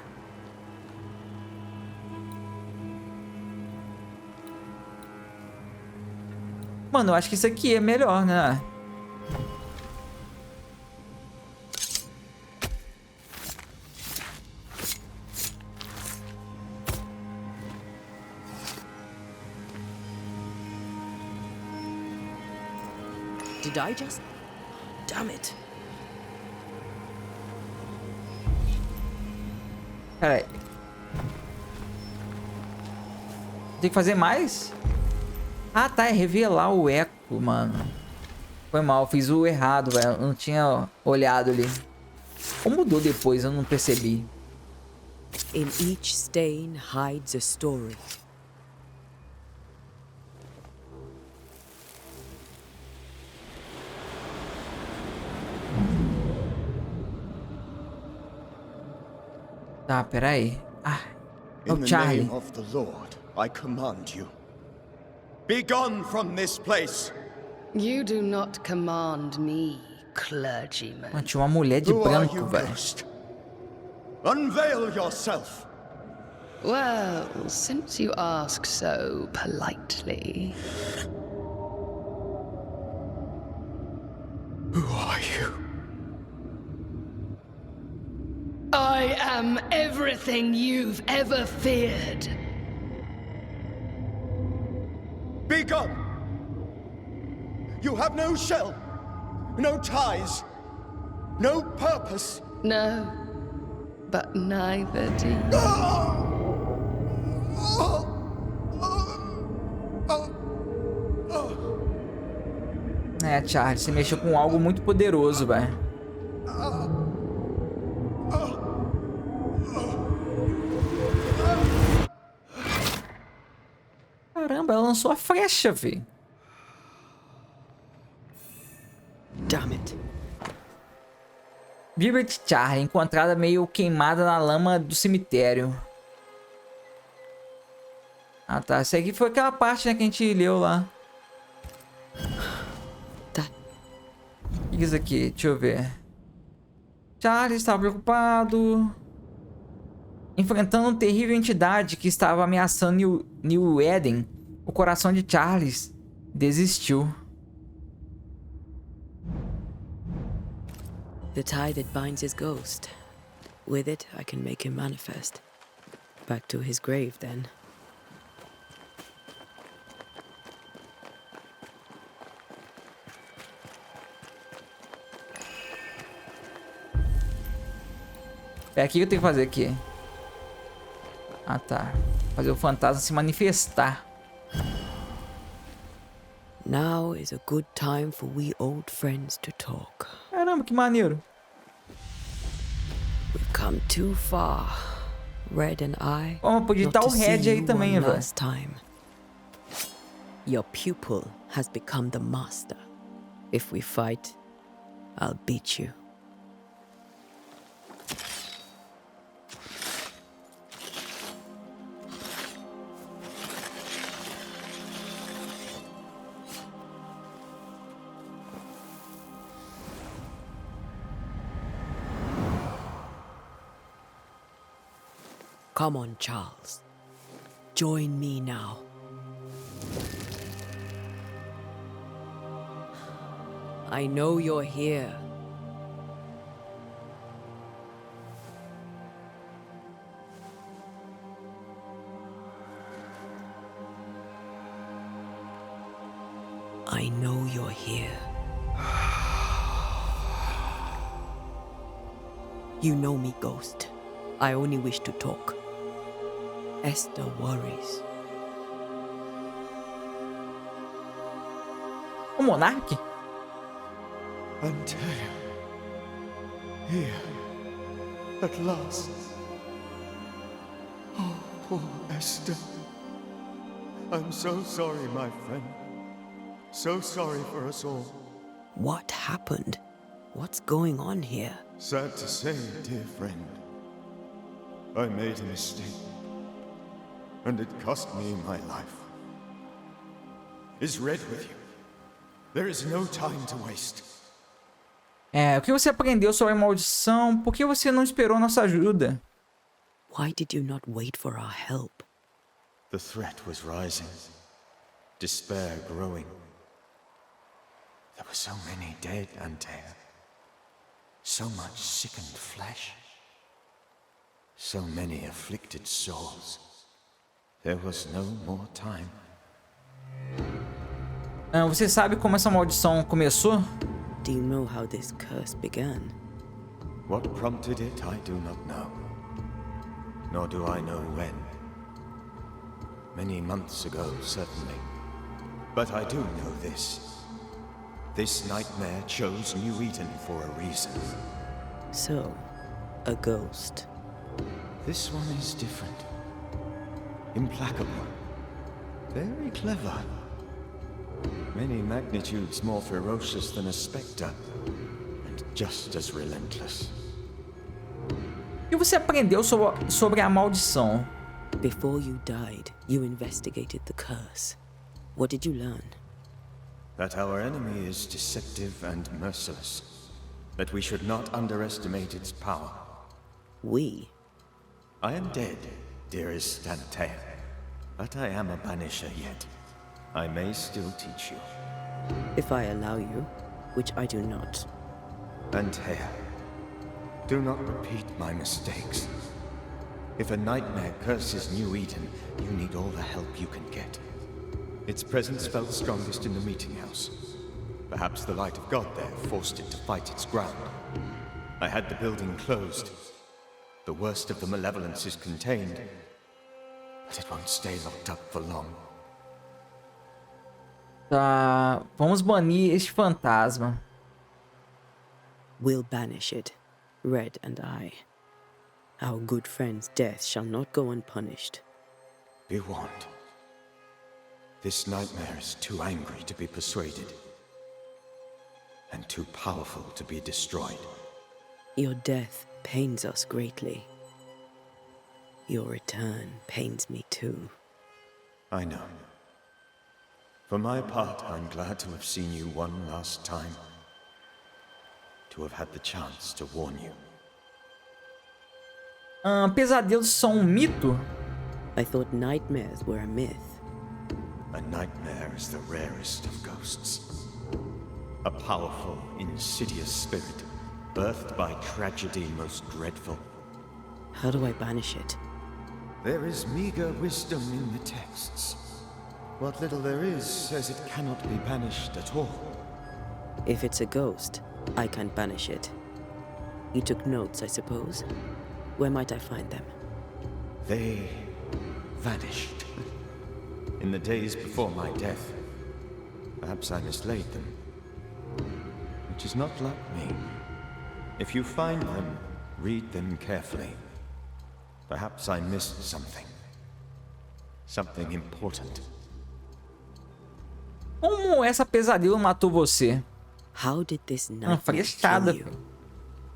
Mano, eu acho que isso aqui é melhor, né? Did I just... Damn it. Pera aí. Tem que fazer mais? Ah, tá. É revelar o eco, mano. Foi mal. Fiz o errado, velho. Eu não tinha olhado ali. Ou mudou depois, eu não percebi. In each stain hides a story. Tá, peraí. Ah, é In o the Charlie. name of the Lord, I command you. Be gone from this place. You do not command me, clergyman. Mano, tinha uma mulher de Who are branco, you, velho. ghost? Unveil yourself. Well, since you ask so politely. Who are you? I am everything you've ever feared. Be gone. You have no shell, no ties, no purpose. No, but neither do you. É, Charlie, você mexeu com algo muito poderoso, velho. Caramba, ela lançou a flecha, velho. Damn it. Bíblia de Charlie, encontrada meio queimada na lama do cemitério. Ah, tá. Essa aqui foi aquela parte, né, que a gente leu lá. Tá. O que é isso aqui? Deixa eu ver. Charlie estava preocupado. Enfrentando uma terrível entidade que estava ameaçando New Eden, o coração de Charles desistiu. The tie that binds his ghost. With it, I can make him manifest. Back to his grave, then. É aqui que eu tenho que fazer aqui. Ah, tá. Fazer o fantasma se manifestar. Now is a good time for we old friends to talk. Caramba, que maneiro. We've come too far, Red and I. Ó, podia estar o Red aí também, velho. Last time. Your pupil has become the master. If we fight, I'll beat you. Come on, Charles. Join me now. I know you're here. I know you're here. You know me, Ghost. I only wish to talk. Esther worries. O monarca? Anthea. Here. At last. Oh, poor Esther. I'm so sorry, my friend. So sorry for us all. What happened? What's going on here? Sad to say, dear friend. I made a mistake. And it cost me my life. Is Red with you? There is no time to waste. O que você aprendeu sobre a maldição? Por que você não esperou nossa ajuda? Why did you not wait for our help? The threat was rising. Despair growing. There were so many dead, Anthea. So much sickened flesh. So many afflicted souls. There was no more time. Você sabe como essa maldição começou? Do you know how this curse began? What prompted it, I do not know. Nor do I know when. Many months ago, certainly. But I do know this. This nightmare chose New Eden for a reason. So, a ghost. This one is different. Implacable. Very clever. Many magnitudes more ferocious than a spectre. And just as relentless. O que você aprendeu sobre a maldição? Before you died, you investigated the curse. What did you learn? That our enemy is deceptive and merciless. That we should not underestimate its power. We? I am dead, dearest Anthea. But I am a banisher yet. I may still teach you. If I allow you, which I do not. Anthea, do not repeat my mistakes. If a nightmare curses New Eden, you need all the help you can get. Its presence felt strongest in the meeting house. Perhaps the light of God there forced it to fight its ground. I had the building closed. The worst of the malevolence is contained, but it won't stay locked up for long. Tá, vamos banir este fantasma. We'll banish it, Red and I. Our good friend's death shall not go unpunished. Be warned. This nightmare is too angry to be persuaded, and too powerful to be destroyed. Your death pains us greatly. Your return pains me too. I know. For my part, I'm glad to have seen you one last time. To have had the chance to warn you. Pesadelos são mito? I thought nightmares were a myth. A nightmare is the rarest of ghosts. A powerful, insidious spirit, birthed by tragedy most dreadful. How do I banish it? There is meager wisdom in the texts. What little there is says it cannot be banished at all. If it's a ghost, I can't banish it. You took notes, I suppose? Where might I find them? They vanished. In the days before my death. Perhaps I mislaid them. Which is not like me. If you find them, read them carefully. Perhaps I missed something. Something important. Como essa pesadelo matou você? How did this nightmare Frestada. kill you?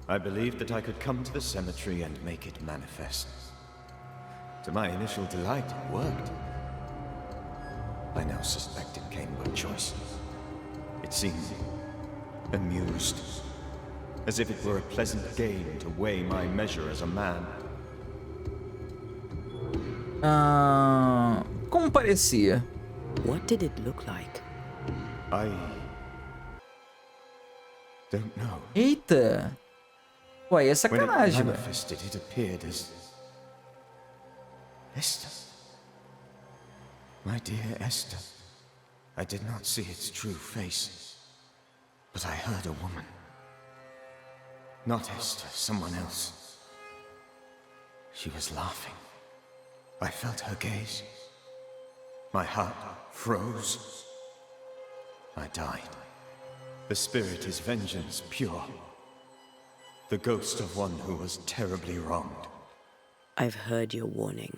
I believed that I could come to the cemetery and make it manifest. To my initial delight, it worked. I now suspect it came by choice. It seemed amused, as if it were a pleasant game to weigh my measure as a man. Como parecia? What did it look like? I don't know. Eita! Pô, aí é When it sacanagem, velho. manifested, it appeared as Esther. My dear Esther. I did not see its true face, but I heard a woman. Not Esther, someone else. She was laughing. I felt her gaze. My heart froze. I died. The spirit is vengeance pure. The ghost of one who was terribly wronged. I've heard your warning.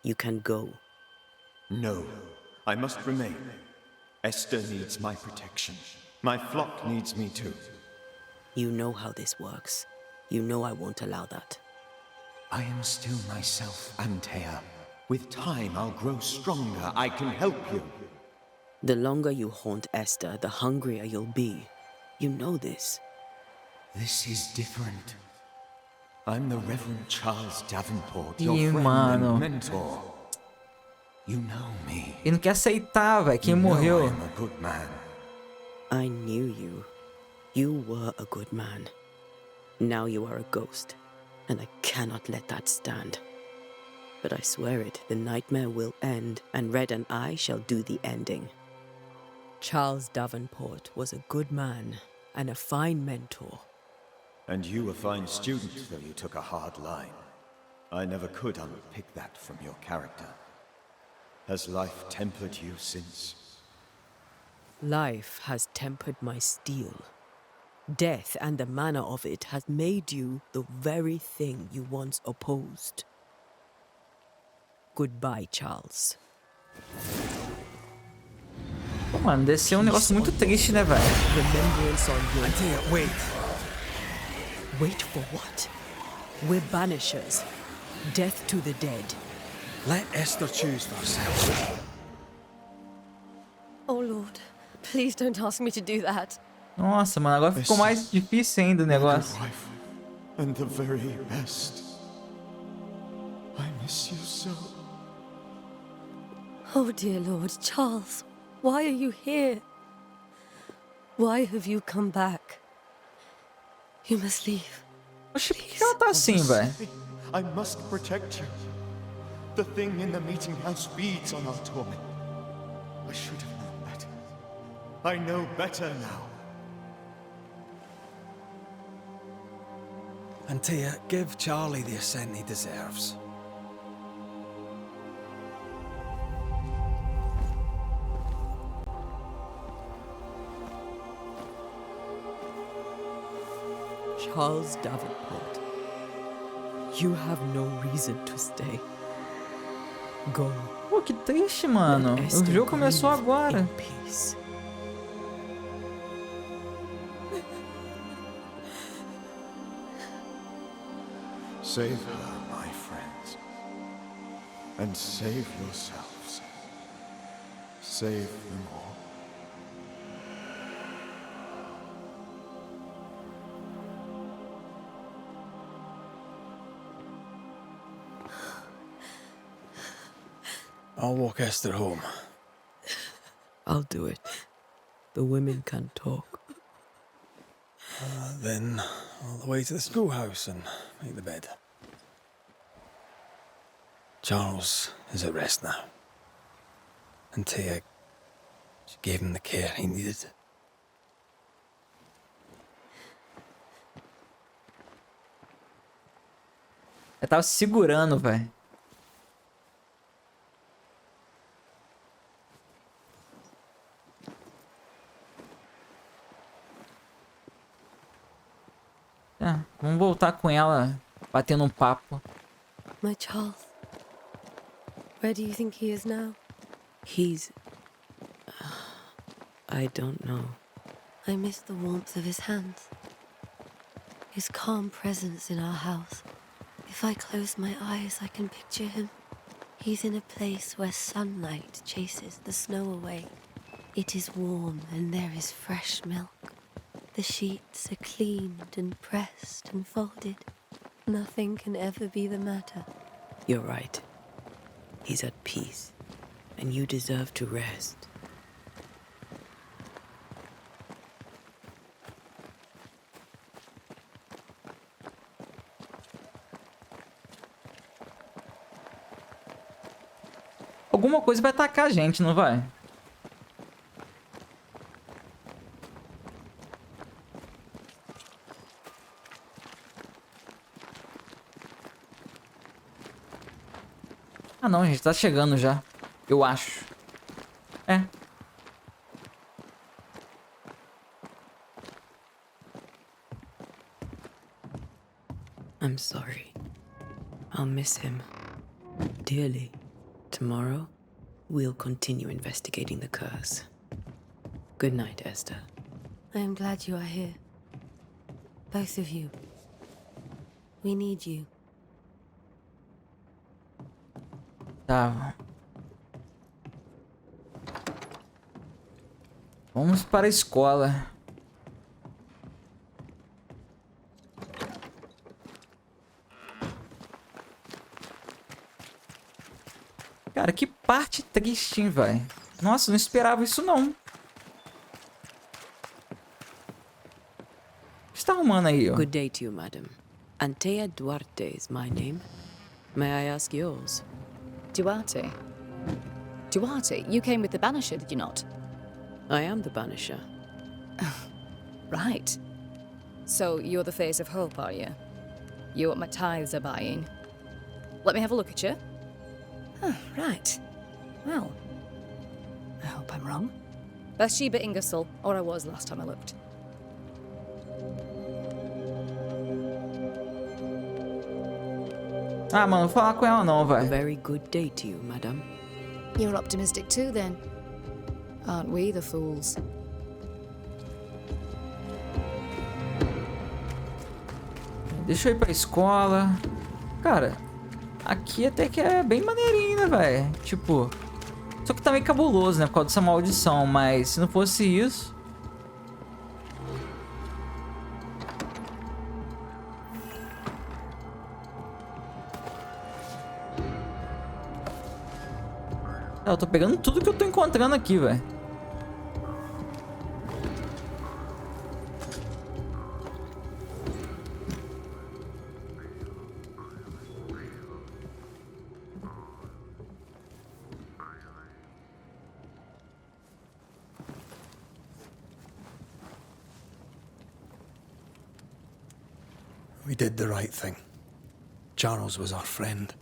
You can go. No, I must remain. Esther needs my protection. My flock needs me too. You know how this works. You know I won't allow that. I am still myself, Anthea. With time, I'll grow stronger. I can help you. The longer you haunt Esther, the hungrier you'll be. You know this. This is different. I'm the Reverend Charles Davenport, your Ih, friend mano. and mentor. You know me. Ele não quer aceitar, velho. Quem You know I morreu? am a good man. I knew you. You were a good man. Now you are a ghost, and I cannot let that stand. But I swear it, the nightmare will end, and Red and I shall do the ending. Charles Davenport was a good man and a fine mentor. And you a fine student, though you took a hard line. I never could unpick that from your character. Has life tempered you since? Life has tempered my steel. Death and the manner of it has made you the very thing you once opposed. Goodbye, Charles. Pô, mano, desceu um negócio muito triste, né, velho? Remembrance on your... Anthea, wait. Wait for what? We're banishers. Death to the dead. Let Esther choose for herself. Oh, Lord. Please don't ask me to do that. Nossa, mano, agora ficou mais difícil ainda o negócio. Good wife, and the very best. I miss you so. Oh, dear Lord, Charles, why are you here? Why have you come back? You must leave. Oxe, por que ela tá assim, velho? I must protect you. The thing in the meeting house feeds on our torment. I should have known better. I know better now. Anthea, give Charlie the ascent he deserves. Charles Davenport, you have no reason to stay. Go. Pô, que triste, mano. O jogo começou agora. Save her, my friends. And save yourselves. Save them all. I'll walk Esther home. I'll do it. The women can't talk. Then all the way to the schoolhouse and make the bed. Charles is at rest now. Anthea, she gave him the care he needed. Eu tava segurando, velho. Vamos voltar com ela, batendo um papo. My Charles. Where do you think he is now? He's... I don't know. I miss the warmth of his hands. His calm presence in our house. If I close my eyes, I can picture him. He's in a place where sunlight chases the snow away. It is warm and there is fresh milk. The sheets are cleaned and pressed and folded. Nothing can ever be the matter. You're right. He's at peace, and you deserve to rest. Alguma coisa vai atacar a gente, não vai? Ah não, a gente tá chegando já. Eu acho. É. I'm sorry. I'll miss him dearly. Tomorrow, we'll continue investigating the curse. Good night, Esther. I am glad you are here. Both of you. We need you. Tá. Vamos para a escola. Cara, que parte triste, hein, velho? Nossa, não esperava isso, não. O que está arrumando aí, ó? Good day to you, madam. Anthea Duarte is my name. May I ask yours? Duarte? Duarte, you came with the Banisher, did you not? I am the Banisher. Right. So you're the face of hope, are you? You're what my tithes are buying. Let me have a look at you. Oh, right. Well, I hope I'm wrong. Bathsheba Ingersoll, or I was last time I looked. Ah, mano, vou falar com ela não, A velho. very good day to you, madam. You're optimistic too, then. Aren't we the fools? Deixa eu ir pra escola. Cara, aqui até que é bem maneirinho, né, velho? Tipo, só que tá meio cabuloso, né, por causa dessa maldição, mas se não fosse isso... Eu tô pegando tudo que eu tô encontrando aqui, velho. We did the right thing. Charles was our friend.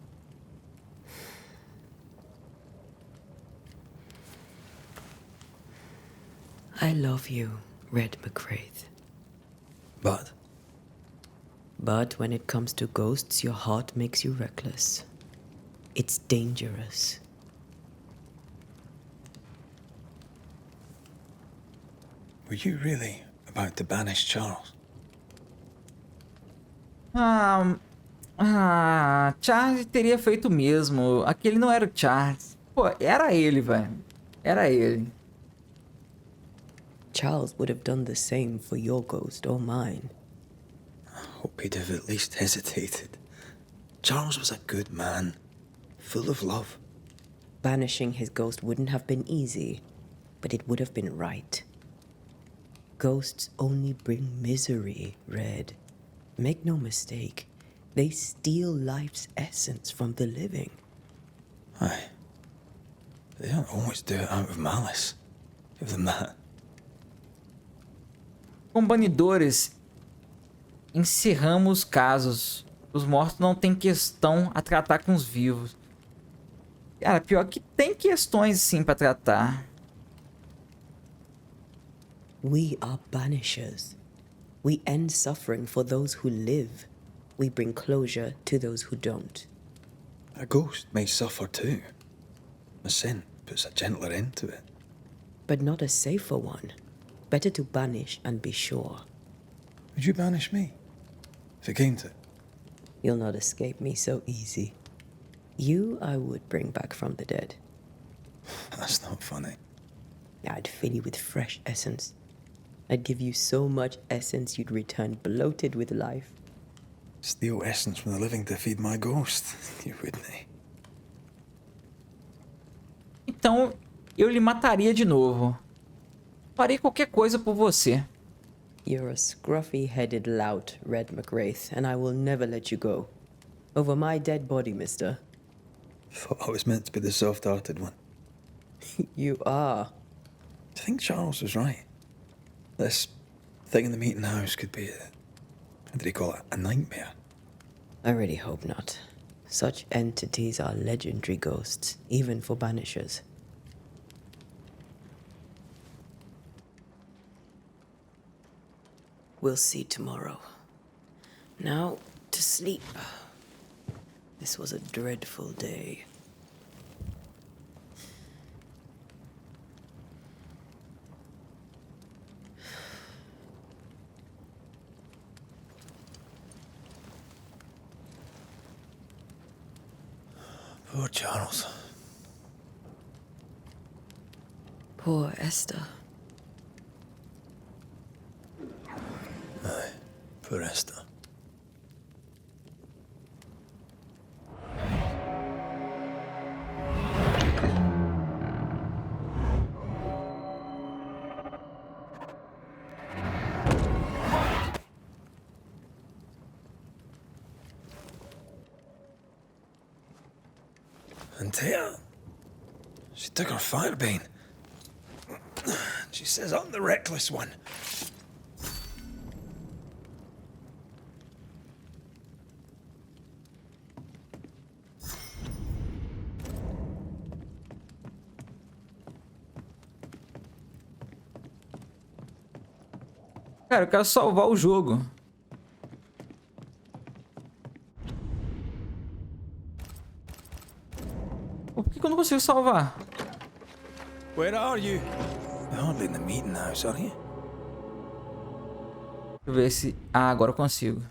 I love you, Red McCraith. But But when it comes to ghosts, your heart makes you reckless. It's dangerous. Were you really about to banish Charles? Charles teria feito mesmo. Aquele não era o Charles. Pô, era ele, velho. Era ele. Charles would have done the same for your ghost or mine. I hope he'd have at least hesitated. Charles was a good man, full of love. Banishing his ghost wouldn't have been easy, but it would have been right. Ghosts only bring misery, Red. Make no mistake, they steal life's essence from the living. Aye. They don't always do it out of malice. Give them that. Com Banidores, encerramos casos. Os mortos não têm questão a tratar com os vivos. Cara, pior que tem questões sim pra tratar. We are banishers. We end suffering for those who live. We bring closure to those who don't. A ghost may suffer too. A sin puts a gentler end to it. But not a safer one. Better to banish and be sure. Would you banish me? If it came to it? You'll not escape me so easy. You I would bring back from the dead. That's not funny. I'd fill you with fresh essence. I'd give you so much essence you'd return bloated with life. Steal essence from the living to feed my ghost. You wouldn't. Então, eu lhe mataria de novo. Farei qualquer coisa por você. You're a scruffy-headed lout, Red McWraith, and I will never let you go. Over my dead body, mister. Thought I was meant to be the soft-hearted one. You are. I think Charles was right. This thing in the meeting house could be what did he call it? A nightmare? I really hope not. Such entities are legendary ghosts, even for banishers. We'll see tomorrow. Now, to sleep. This was a dreadful day. Poor Charles. Poor Esther. Aye, poor Esther. Anthea, she took her firebane. She says I'm the reckless one. Cara, eu quero salvar o jogo. Por que eu não consigo salvar? Where are you? You're hardly in the meeting house, are you? Deixa eu ver se... Ah, agora eu consigo.